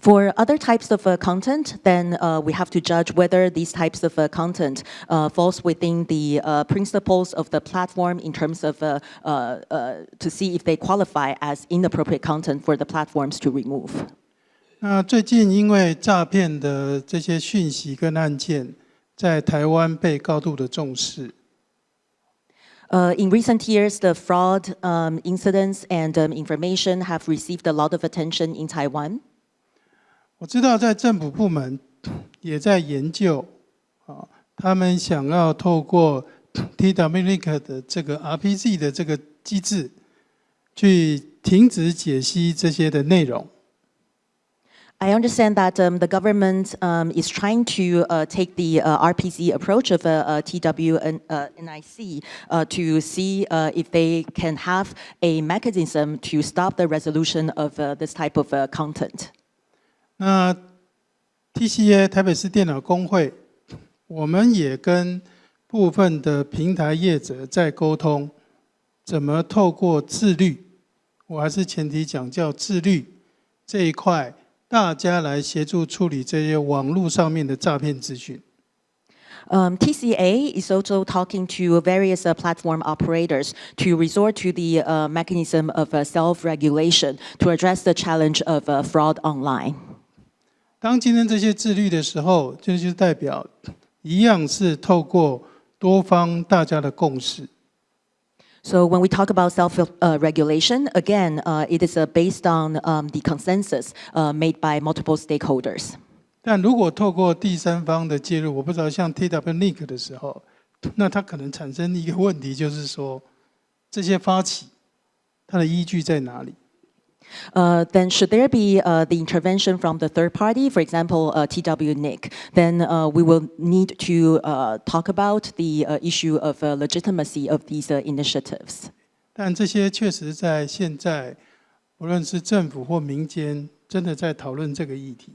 For other types of content, then we have to judge whether these types of content falls within the principles of the platform in terms of to see if they qualify as inappropriate content for the platforms to remove. 那最近因为诈骗的这些讯息跟案件，在台湾被高度的重视。In recent years, the fraud incidents and information have received a lot of attention in Taiwan. 我知道在政府部门也在研究，他们想要透过 TWNIC 的这个 RPZ 的这个机制，去停止解析这些的内容。I understand that the government is trying to take the RPZ approach of TWNIC to see if they can have a mechanism to stop the resolution of this type of content. 那 TCA 台北市电脑工会，我们也跟部分的平台业者在沟通，怎么透过自律，我还是前提讲叫自律这一块。大家来协助处理这些网络上面的诈骗资讯。TCA is also talking to various platform operators to resort to the mechanism of self-regulation to address the challenge of fraud online. 当今天这些自律的时候，就是代表一样是透过多方大家的共识。So when we talk about self-regulation, again, it is based on the consensus made by multiple stakeholders. 但如果透过第三方的介入，我不知道像 TWNIC 的时候，那它可能产生一个问题，就是说这些发起它的依据在哪里？ Then should there be the intervention from the third party, for example, TWNIC, then we will need to talk about the issue of legitimacy of these initiatives. 但这些确实在现在，不论是政府或民间，真的在讨论这个议题。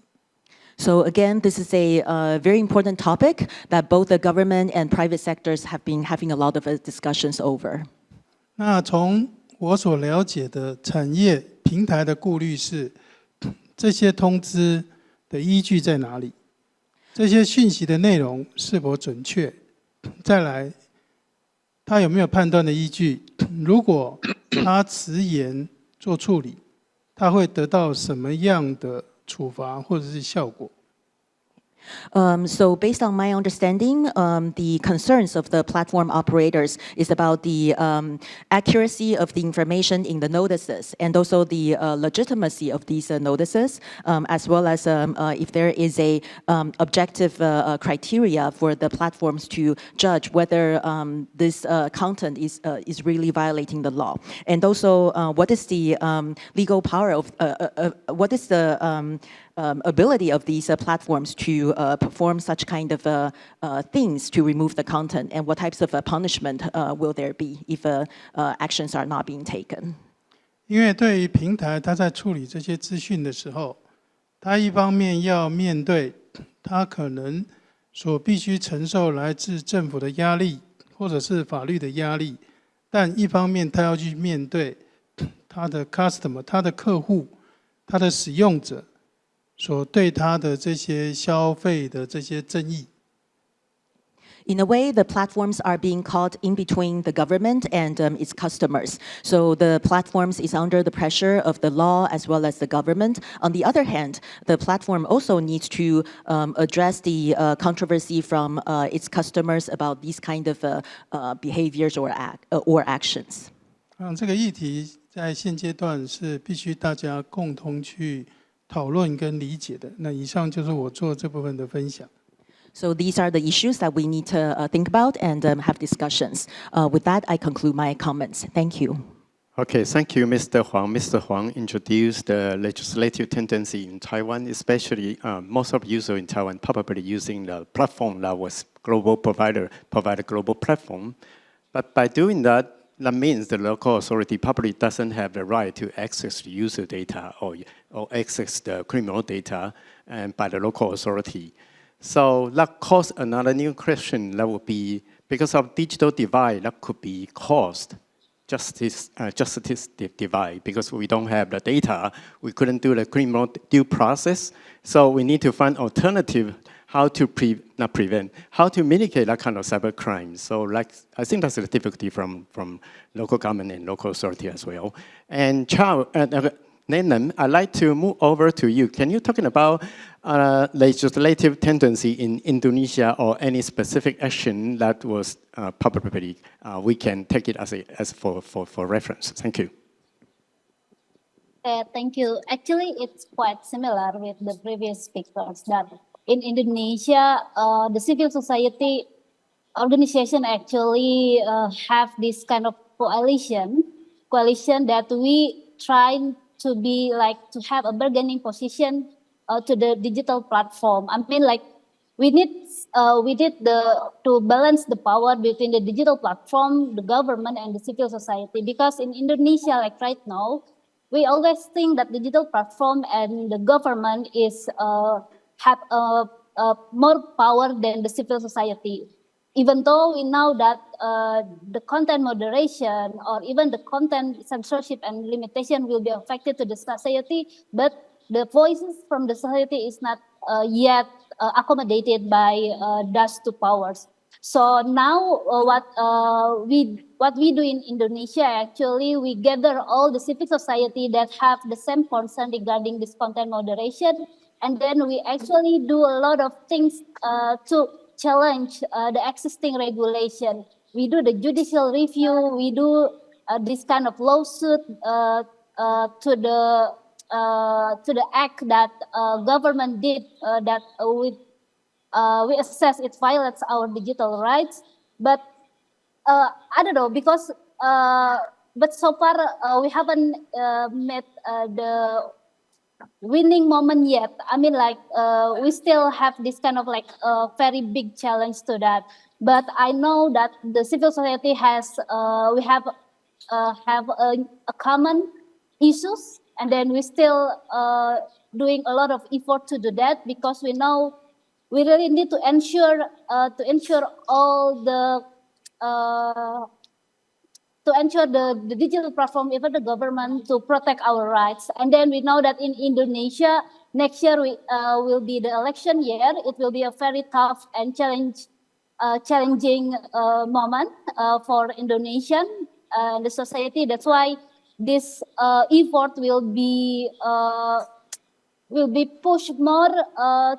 So again, this is a very important topic that both the government and private sectors have been having a lot of discussions over. 那从我所了解的产业平台的顾虑是，这些通知的依据在哪里？这些讯息的内容是否准确？再来，他有没有判断的依据？如果他迟延做处理，他会得到什么样的处罚或者是效果？ So based on my understanding, the concerns of the platform operators is about the accuracy of the information in the notices and also the legitimacy of these notices, as well as if there is a objective criteria for the platforms to judge whether this content is really violating the law. And also, what is the legal power of, what is the ability of these platforms to perform such kind of things to remove the content, and what types of punishment will there be if actions are not being taken? 因为对于平台，它在处理这些资讯的时候，它一方面要面对它可能所必须承受来自政府的压力，或者是法律的压力，但一方面它要去面对它的 customer、它的客户、它的使用者。 所对他的这些消费的这些争议。 In a way, the platforms are being caught in between the government and its customers. So the platforms is under the pressure of the law as well as the government. On the other hand, the platform also needs to address the controversy from its customers about these kind of behaviors or actions. 这个议题在现阶段是必须大家共同去 讨论跟理解的。那以上就是我做这部分的分享。 So these are the issues that we need to think about and have discussions. With that, I conclude my comments. Thank you. Okay, thank you, Mr. Huang. Mr. Huang introduced the legislative tendency in Taiwan, especially most of users in Taiwan probably using the platform that was global provide a global platform. But by doing that, that means the local authority probably doesn't have the right to access the user data or access the criminal data by the local authority. So that caused another new question that would be, because of digital divide, that could be caused justice divide, because we don't have the data, we couldn't do the criminal due process. So we need to find alternative how to how to mitigate that kind of cyber crime. So like, I think that's the difficulty from local government and local authority as well. And Charles, Nenan, I'd like to move over to you. Can you talk about legislative tendency in Indonesia or any specific action that was probably we can take it as for reference? Thank you. Thank you. Actually, it's quite similar with the previous speakers that in Indonesia, the civil society organization actually have this kind of coalition that we try to be like to have a bargaining position to the digital platform. I mean, like we need to balance the power between the digital platform, the government, and the civil society. Because in Indonesia, like right now, we always think that digital platform and the government is have more power than the civil society. Even though we know that the content moderation or even the content censorship and limitation will be affected to the society, but the voices from the society is not yet accommodated by those two powers. So now what we do in Indonesia, actually, we gather all the civil society that have the same concern regarding this content moderation. And then we actually do a lot of things to challenge the existing regulation. We do the judicial review. We do this kind of lawsuit to the act that government did that we assess it violates our digital rights. But I don't know, because but so far we haven't met the winning moment yet. I mean, like we still have this kind of like very big challenge to that. But I know that the civil society has we have a common issues, and then we still doing a lot of effort to do that, because we know we really need to ensure all the to ensure the digital platform, even the government, to protect our rights. And then we know that in Indonesia, next year will be the election year. It will be a very tough and challenging moment for Indonesian and the society. That's why this effort will be pushed more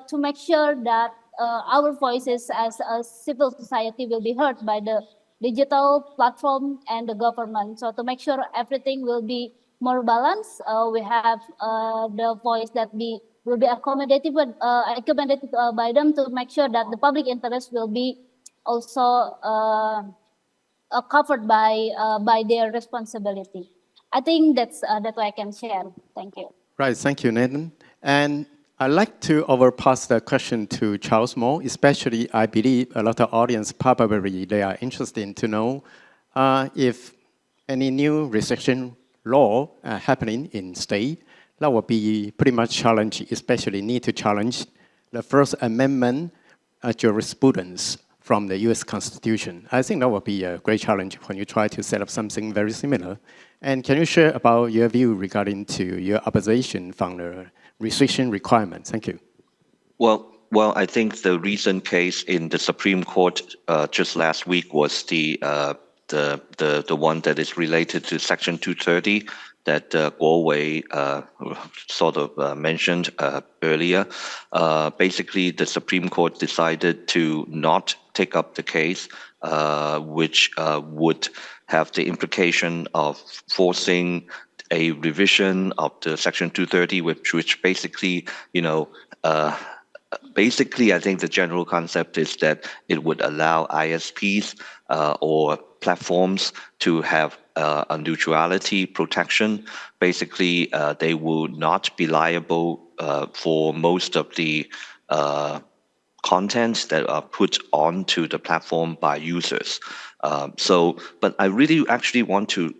to make sure that our voices as a civil society will be heard by the digital platform and the government. So to make sure everything will be more balanced, we have the voice that will be accommodated by them, to make sure that the public interest will be also covered by their responsibility. I think that's what I can share. Thank you. Right, thank you, Nathan. And I'd like to overpass the question to Charles Moore, especially I believe a lot of audience probably they are interested to know if any new restriction law happening in state, that would be pretty much challenge, especially need to challenge the First Amendment jurisprudence from the US Constitution. I think that would be a great challenge when you try to set up something very similar. And can you share about your view regarding to your opposition from the restriction requirements? Thank you. Well, I think the recent case in the Supreme Court just last week was the one that is related to Section 230 that Guo Wei sort of mentioned earlier. Basically, the Supreme Court decided to not take up the case, which would have the implication of forcing a revision of the Section 230, which basically, basically, I think the general concept is that it would allow ISPs or platforms to have a neutrality protection. Basically, they will not be liable for most of the contents that are put onto the platform by users. But I really actually want to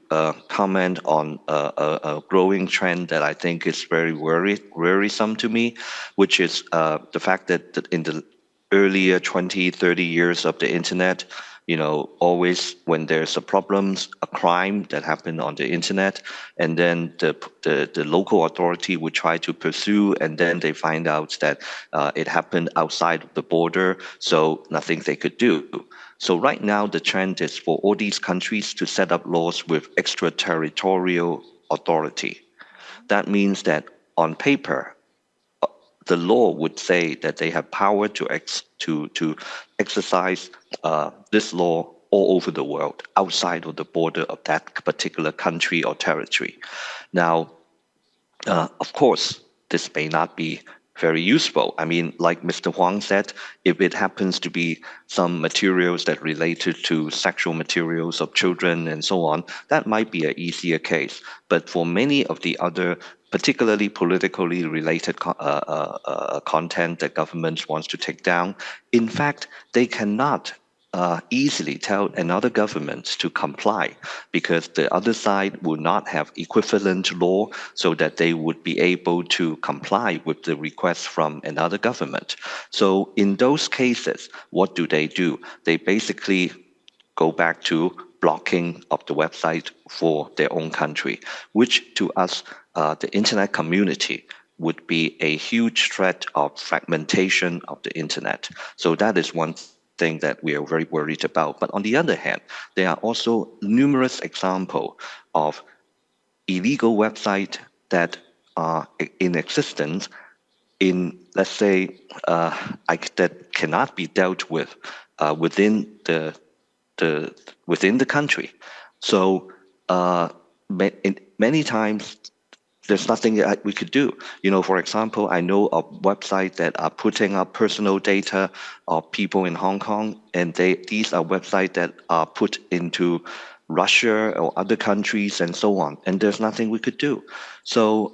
comment on a growing trend that I think is very worrisome to me, which is the fact that in the earlier 20, 30 years of the internet, always when there's a crime that happened on the internet, and then the local authority would try to pursue, and then they find out that it happened outside of the border, so nothing they could do. So right now, the trend is for all these countries to set up laws with extraterritorial authority. That means that on paper, the law would say that they have power to exercise this law all over the world, outside of the border of that particular country or territory. Now, of course, this may not be very useful. I mean, like Mr. Huang said, if it happens to be some materials that related to sexual materials of children and so on, that might be an easier case. But for many of the other particularly politically related content that government wants to take down, in fact, they cannot easily tell another government to comply, because the other side will not have equivalent law so that they would be able to comply with the request from another government. So in those cases, what do? They basically go back to blocking of the website for their own country, which to us, the internet community, would be a huge threat of fragmentation of the internet. So that is one thing that we are very worried about. But on the other hand, there are also numerous examples of illegal websites that are in existence in, let's say, that cannot be dealt with within the country. So many times there's nothing that we could do. For example, I know of websites that are putting up personal data of people in Hong Kong, and these are websites that are put into Russia or other countries and so on, and there's nothing we could do. So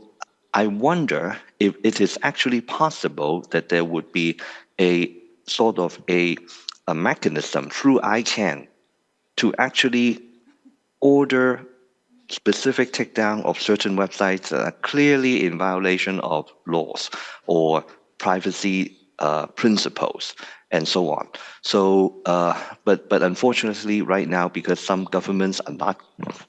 I wonder if it is actually possible that there would be a sort of a mechanism through ICANN to actually order specific takedown of certain websites that are clearly in violation of laws or privacy principles and so on. So, but unfortunately, right now, because some governments are not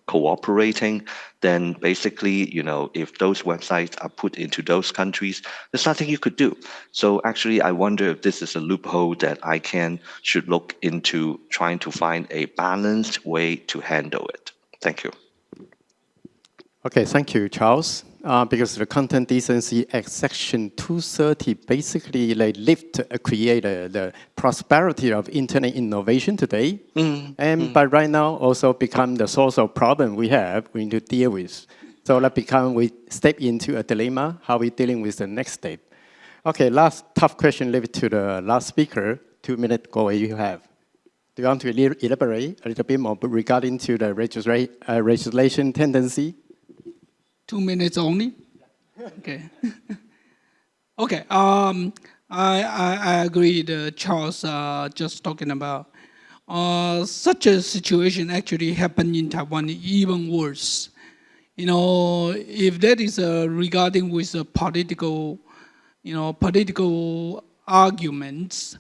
cooperating, then basically, you know, if those websites are put into those countries, there's nothing you could do. So actually, I wonder if this is a loophole that ICANN should look into trying to find a balanced way to handle it. Thank you. Okay, thank you, Charles. Because the Content Decency Act Section 230 basically create the prosperity of internet innovation today. But right now also become the source of problem we need to deal with. So we step into a dilemma, how we dealing with the next step. Okay, last tough question, leave it to the last speaker. 2 minutes go you have. Do you want to elaborate a little bit more regarding to the legislation tendency? 2 minutes only? Okay. Okay, I agree with Charles just talking about. Such a situation actually happened in Taiwan, even worse. You know, if that is regarding with political, political arguments,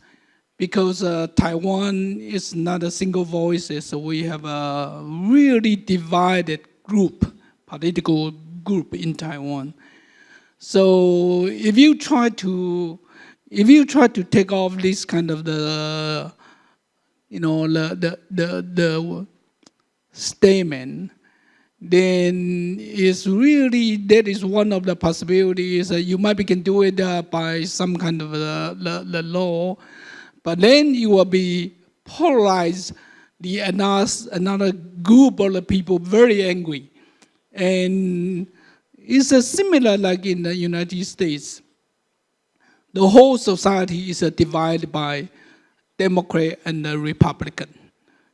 because Taiwan is not a single voice, so we have a really divided political group in Taiwan. So if you try to take off this kind of the statement, then it's really, that is one of the possibilities. You maybe can do it by some kind of the law, but then you will be polarized another group of the people very angry. And it's similar like in the United States. The whole society is divided by Democrat and the Republican.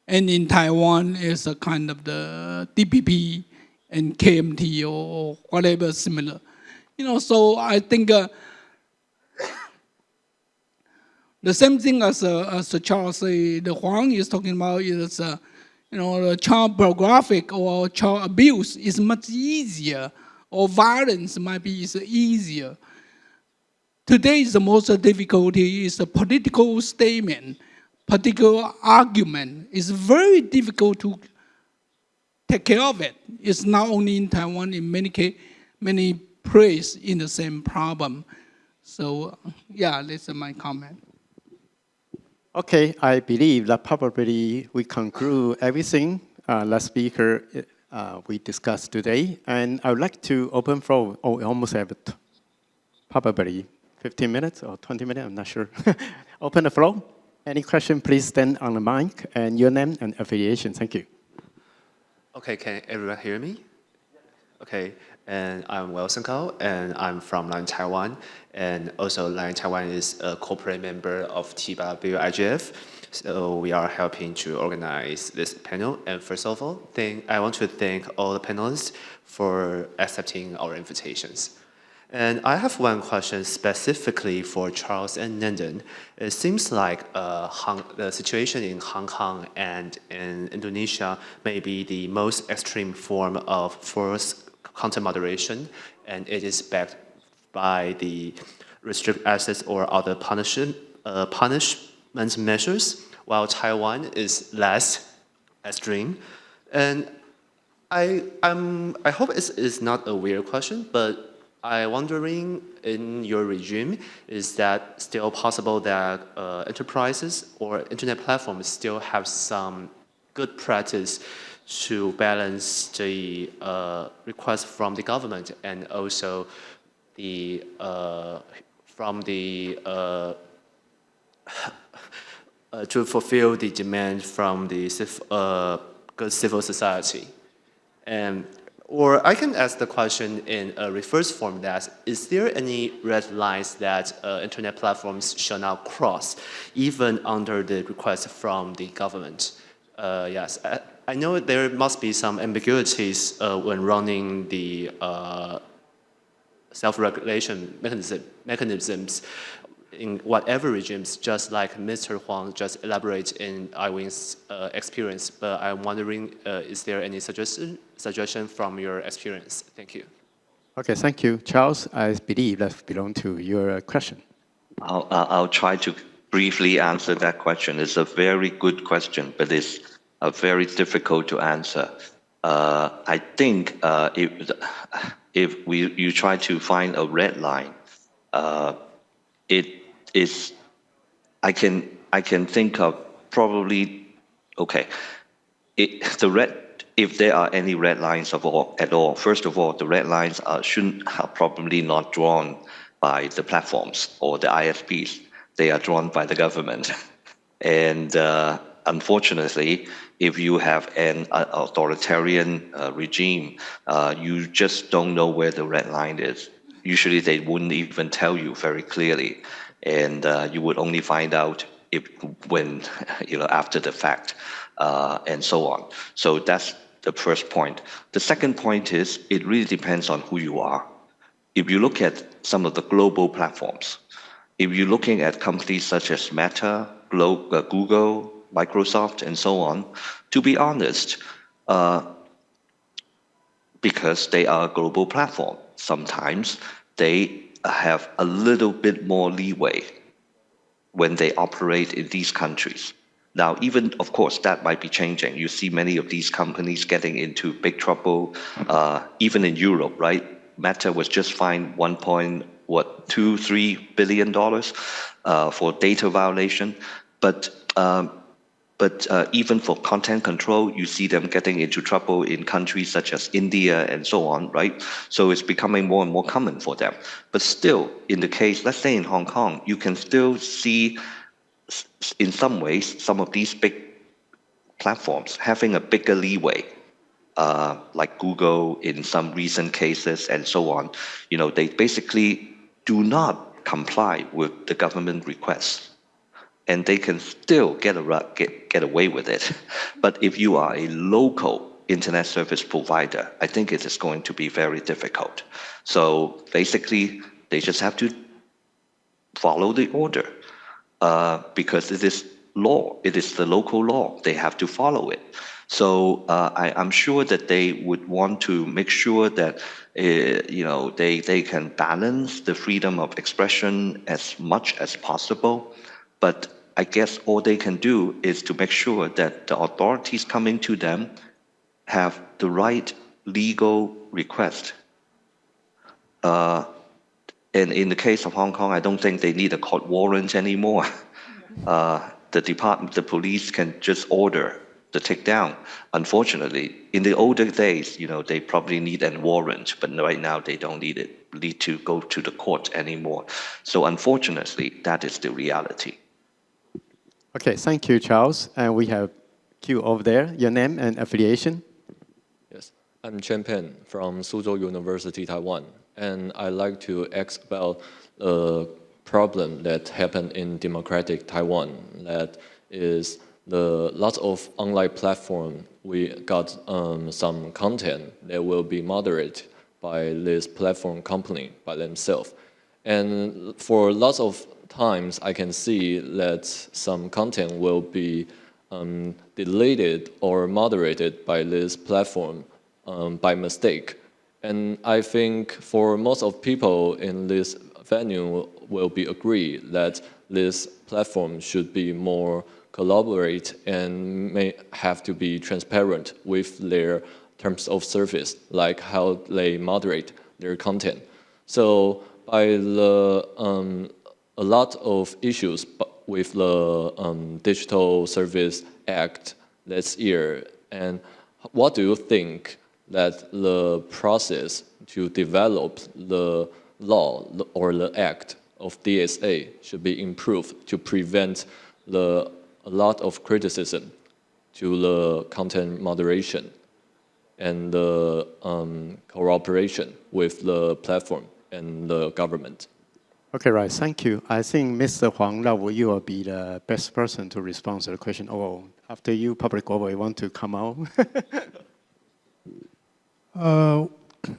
And in Taiwan, it's a kind of the DPP and KMT or whatever similar. You know, so I think the same thing as Charles said, the Huang is talking about is child pornographic or child abuse is much easier, or violence might be easier. Today, the most difficulty is a political statement, political argument. It's very difficult to take care of it. It's not only in Taiwan, in many places in the same problem. So, yeah, that's my comment. Okay, I believe that probably we conclude everything last speaker we discussed today. And I would like to open floor. Oh, we almost have it. Probably 15 minutes or 20 minutes, I'm not sure. Open the floor. Any question, please stand on the mic and your name and affiliation. Thank you. Okay, can everyone hear me? Okay, and I'm Wilson Kao, and I'm from Line Taiwan. And also Line Taiwan is a corporate member of TWIGF. So we are helping to organize this panel. And first of all, I want to thank all the panelists for accepting our invitations. And I have one question specifically for Charles and Nandan. It seems like the situation in Hong Kong and in Indonesia may be the most extreme form of forced content moderation, and it is backed by the restrict access or other punishment measures, while Taiwan is less extreme. And I hope it's not a weird question, but I'm wondering, in your regime, is that still possible that enterprises or internet platforms still have some good practice to balance the request from the government and also the to fulfill the demand from the good civil society? Or I can ask the question in a reverse form, that is there any red lines that internet platforms shall not cross, even under the request from the government? Yes, I know there must be some ambiguities when running the self-regulation mechanisms in whatever regimes, just like Mr. Huang just elaborated in Iwin's experience. But I'm wondering, is there any suggestion from your experience? Thank you. Okay, thank you. Charles, I believe that belongs to your question. I'll try to briefly answer that question. It's a very good question, but it's very difficult to answer. I think if you try to find a red line, it is. I can think of probably okay. If there are any red lines at all, first of all, the red lines are probably not drawn by the platforms or the ISPs. They are drawn by the government. And unfortunately, if you have an authoritarian regime, you just don't know where the red line is. Usually they wouldn't even tell you very clearly. And you would only find out when, after the fact, and so on. So that's the first point. The second point is it really depends on who you are. If you look at some of the global platforms, if you're looking at companies such as Meta, Google, Microsoft, and so on, to be honest, because they are a global platform, sometimes they have a little bit more leeway when they operate in these countries. Now, even, of course, that might be changing. You see many of these companies getting into big trouble, even in Europe, right? Meta was just fined $1.23 billion for data violation. But even for content control, you see them getting into trouble in countries such as India and so on, right? So it's becoming more and more common for them. But still, in the case, let's say in Hong Kong, you can still see, in some ways, some of these big platforms having a bigger leeway, like Google in some recent cases and so on. They basically do not comply with the government requests, and they can still get away with it. But if you are a local internet service provider, I think it is going to be very difficult. So basically, they just have to follow the order, because it is law. It is the local law. They have to follow it. So I'm sure that they would want to make sure that they can balance the freedom of expression as much as possible. But I guess all they can do is to make sure that the authorities coming to them have the right legal request. And in the case of Hong Kong, I don't think they need a court warrant anymore. The police can just order the takedown. Unfortunately, in the older days, they probably need a warrant, but right now they don't need to go to the court anymore. So unfortunately, that is the reality. Okay, thank you, Charles. And we have Q over there. Your name and affiliation? Yes, I'm Chen Pen from Suzhou University, Taiwan. And I'd like to ask about a problem that happened in democratic Taiwan. That is lots of online platform. We got some content that will be moderated by this platform company by themselves. And for lots of times, I can see that some content will be deleted or moderated by this platform by mistake. And I think for most of people in this venue will be agree that this platform should be more collaborate and may have to be transparent with their terms of service, like how they moderate their content. So by a lot of issues with the Digital Service Act this year, and what do you think that the process to develop the law or the act of DSA should be improved to prevent a lot of criticism to the content moderation and the cooperation with the platform and the government? Okay, right. Thank you. I think Mr. Huang Lao, you will be the best person to respond to the question. Or after you, Public Global, you want to come out?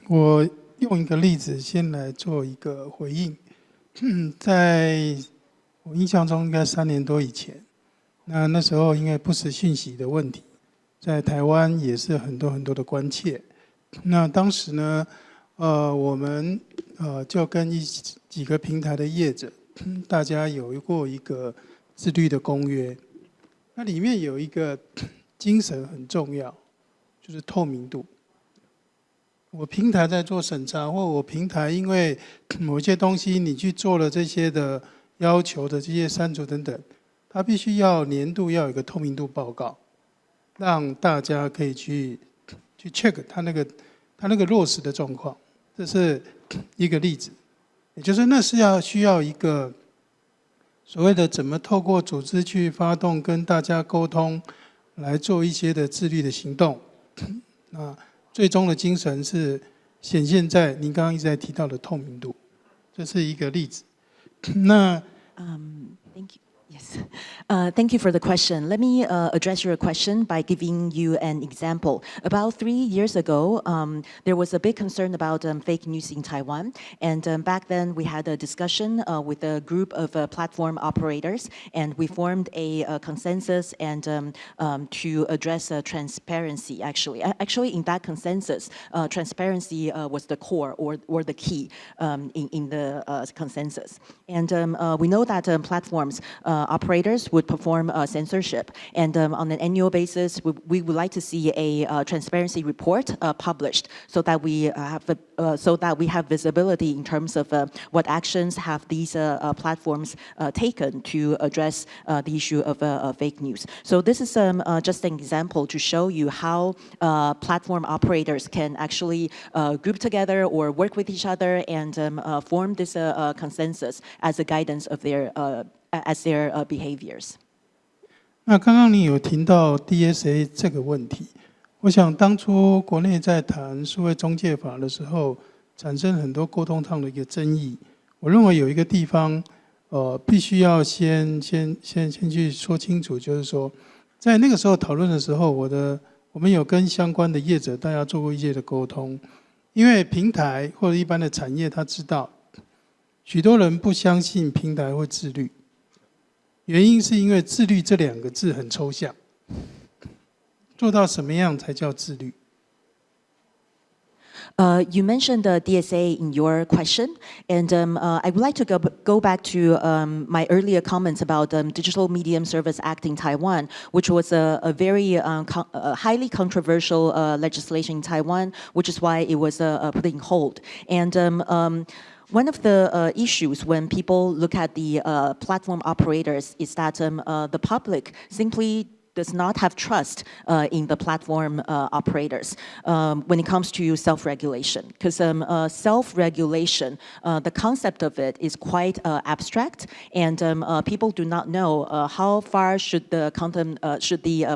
我用一个例子先来做一个回应。在我印象中，应该3年多以前，那时候因为不实讯息的问题，在台湾也是很多的关切。那当时呢，我们就跟几个平台的业者，大家有过一个自律的公约。那里面有一个精神很重要，就是透明度。我平台在做审查，或我平台因为某些东西你去做了这些的要求的这些删除等等，它必须要年度要有一个透明度报告，让大家可以去 check 它那个落实的状况。这是一个例子，也就是那是需要一个所谓的怎么透过组织去发动跟大家沟通，来做一些的自律的行动。那最终的精神是显现在您刚刚一直在提到的透明度，这是一个例子。那Thank you. Yes. Thank you for the question. Let me address your question by giving you an example. About 3 years ago, there was a big concern about fake news in Taiwan. And back then, we had a discussion with a group of platform operators. And we formed a consensus and to address transparency, actually. Actually, in that consensus, transparency was the core or the key in the consensus. And we know that platforms operators would perform censorship, and on an annual basis, we would like to see a transparency report published, so that we have visibility in terms of what actions have these platforms taken to address the issue of fake news. So this is just an example to show you how platform operators can actually group together or work with each other and form this consensus as a guidance of their behaviors. 那刚刚你有提到 DSA 这个问题，我想当初国内在谈数位中介法的时候，产生很多沟通上的一个争议。我认为有一个地方，必须要先去说清楚，就是说，在那个时候讨论的时候，我们有跟相关的业者大家做过一些的沟通，因为平台或者一般的产业，他知道许多人不相信平台会自律。原因是因为自律这2个字很抽象，做到什么样才叫自律？ You mentioned the DSA in your question, and I would like to go back to my earlier comments about Digital Medium Service Act in Taiwan, which was a very highly controversial legislation in Taiwan, which is why it was put in hold. And one of the issues when people look at the platform operators is that the public simply does not have trust in the platform operators when it comes to self-regulation. Because self-regulation, the concept of it is quite abstract, and people do not know how far should the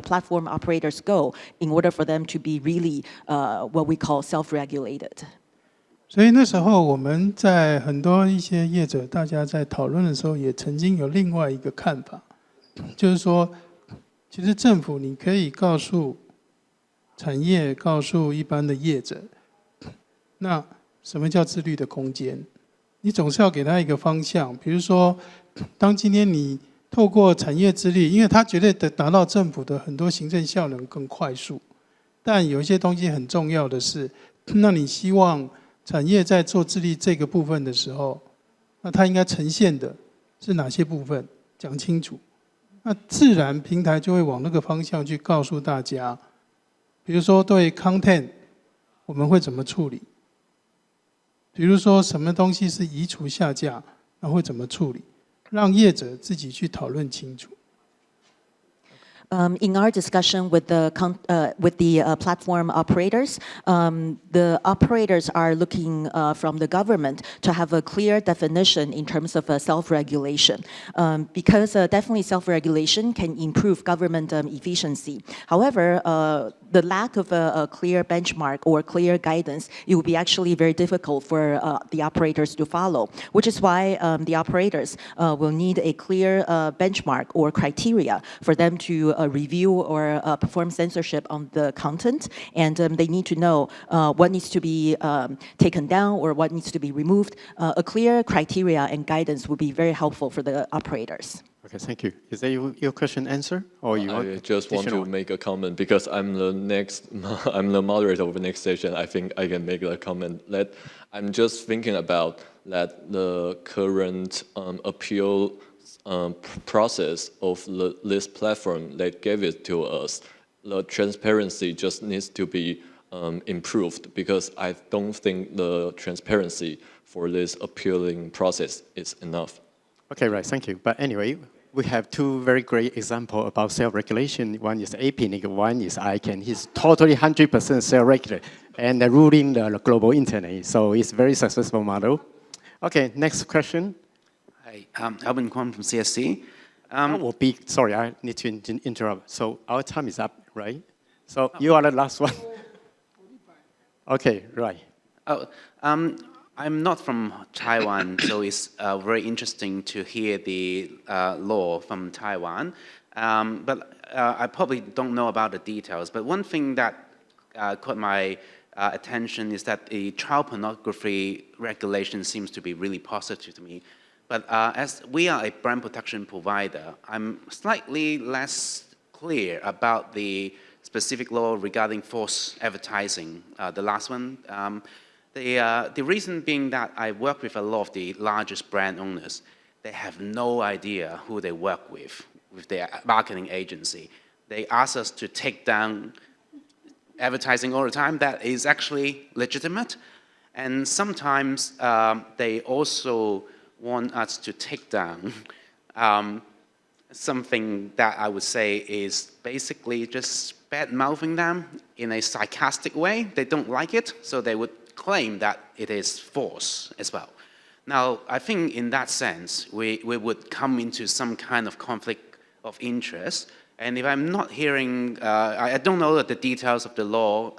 platform operators go in order for them to be really what we call self-regulated. 所以那时候我们在很多一些业者，大家在讨论的时候，也曾经有另外一个看法，就是说，其实政府你可以告诉产业，告诉一般的业者，那什么叫自律的空间？你总是要给他一个方向。比如说，当今天你透过产业自律，因为它绝对达到政府的很多行政效能更快速，但有一些东西很重要的是，那你希望产业在做自律这个部分的时候，那它应该呈现的是哪些部分？讲清楚。那自然平台就会往那个方向去告诉大家。比如说对 content， 我们会怎么处理？比如说什么东西是移除下架，那会怎么处理？让业者自己去讨论清楚。In our discussion with the platform operators, the operators are looking from the government to have a clear definition in terms of self-regulation, because definitely self-regulation can improve government efficiency. However, the lack of a clear benchmark or clear guidance, it will be actually very difficult for the operators to follow, which is why the operators will need a clear benchmark or criteria for them to review or perform censorship on the content, and they need to know what needs to be taken down or what needs to be removed. A clear criteria and guidance would be very helpful for the operators. Okay, thank you. Is that your question answer, or you? I just want to make a comment because I'm the moderator of the next session. I think I can make a comment that I'm just thinking about that the current appeal process of this platform that gave it to us, the transparency just needs to be improved because I don't think the transparency for this appealing process is enough. Okay, right, thank you. But anyway, we have two very great examples about self-regulation. One is TWNIC, one is ICANN. He's totally 100% self-regulated and ruling the global internet. So it's a very successful model. Okay, next question. Hi, Alvin Kwon from CSC. Sorry, I need to interrupt. So our time is up, right? So you are the last one. Okay, right. Oh, I'm not from Taiwan, so it's very interesting to hear the law from Taiwan. But I probably don't know about the details. But one thing that caught my attention is that the child pornography regulation seems to be really positive to me. But as we are a brand protection provider, I'm slightly less clear about the specific law regarding false advertising, the last one. The reason being that I work with a lot of the largest brand owners. They have no idea who they work with their marketing agency. They ask us to take down advertising all the time that is actually legitimate. And sometimes they also want us to take down something that I would say is basically just bad-mouthing them in a sarcastic way. They don't like it, so they would claim that it is false as well. Now, I think in that sense, we would come into some kind of conflict of interest. And if I'm not hearing, I don't know the details of the law,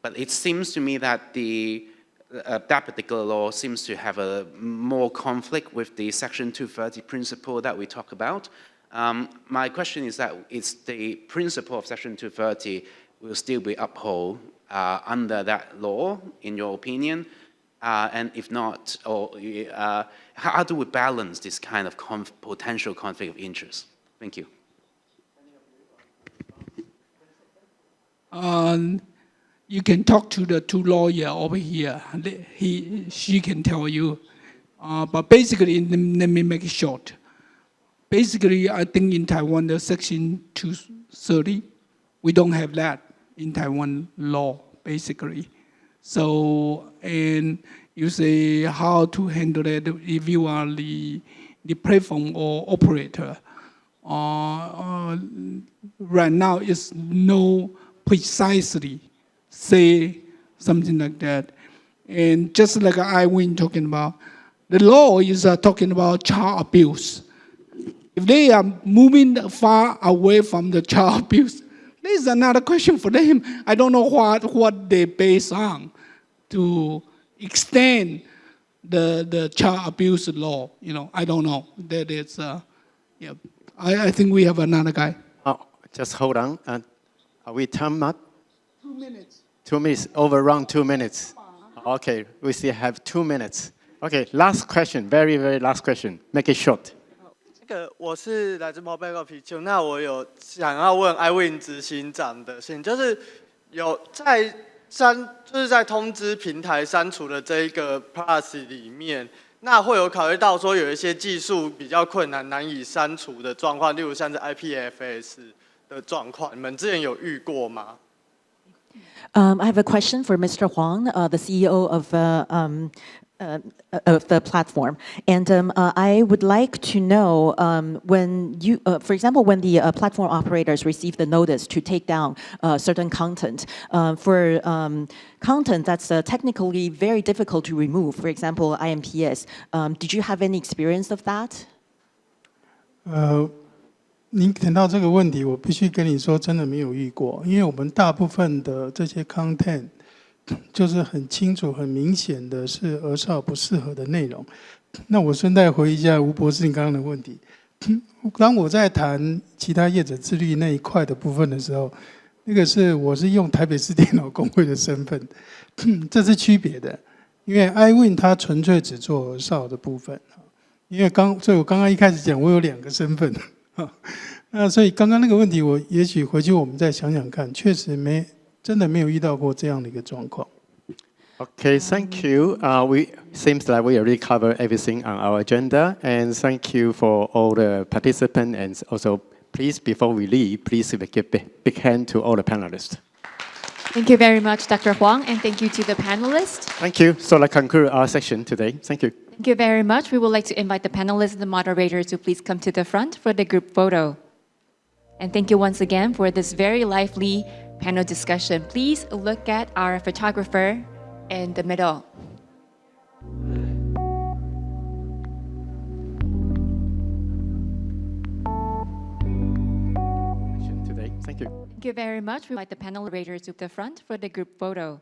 but it seems to me that that particular law seems to have a more conflict with the Section 230 principle that we talk about. My question is that is the principle of Section 230 will still be upheld under that law, in your opinion? And if not, how do we balance this kind of potential conflict of interest? Thank you. You can talk to the two lawyers over here. She can tell you. But basically, let me make it short. Basically, I think in Taiwan, the Section 230, we don't have that in Taiwan law, basically. So, and you say how to handle it if you are the platform or operator. Right now, it's no precisely say something like that. And just like I was talking about, the law is talking about child abuse. If they are moving far away from the child abuse, this is another question for them. I don't know what they base on to extend the child abuse law. You know, I don't know. That is, yeah. I think we have another guy. Oh, just hold on. Are we time up? 2 minutes. 2 minutes, overrun 2 minutes. Okay, we still have 2 minutes. Okay, last question, very, very last question. Make it short. 我是来自 Mobile PQ， 那我有想要问 ICANN 执行长的事情，就是有在通知平台删除的这一个 policy 里面，那会有考虑到说有一些技术比较困难、难以删除的状况，例如像是 IPFS 的状况，你们之前有遇过吗？ I have a question for Mr. Huang, the CEO of the platform. And I would like to know when you, for example, when the platform operators receive the notice to take down certain content, for content that's technically very difficult to remove, for example, IMPS, did you have any experience of that? 您谈到这个问题，我必须跟你说，真的没有遇过，因为我们大部分的这些 content 就是很清楚、很明显的是儿少不适合的内容。那我顺带回一下吴博士你刚刚的问题，当我在谈其他业者自律那一块的部分的时候，那个我是用台北市电脑工会的身份，这是区别的。因为 IWIN 它纯粹只做少的部分，因为所以我刚刚一开始讲，我有2个身份，那所以刚刚那个问题，我也许回去我们再想想看，确实真的没有遇到过这样的一个状况。Okay, thank you. Seems like we already covered everything on our agenda, and thank you for all the participants. And also, please, before we leave, please give a big hand to all the panelists. Thank you very much, Dr. Huang, and thank you to the panelists. Thank you. So let's conclude our session today. Thank you. Thank you very much. We would like to invite the panelists and the moderators to please come to the front for the group photo. And thank you once again for this very lively panel discussion. Please look at our photographer in the middle. Today. Thank you. Thank you very much. We invite the panel moderators to the front for the group photo.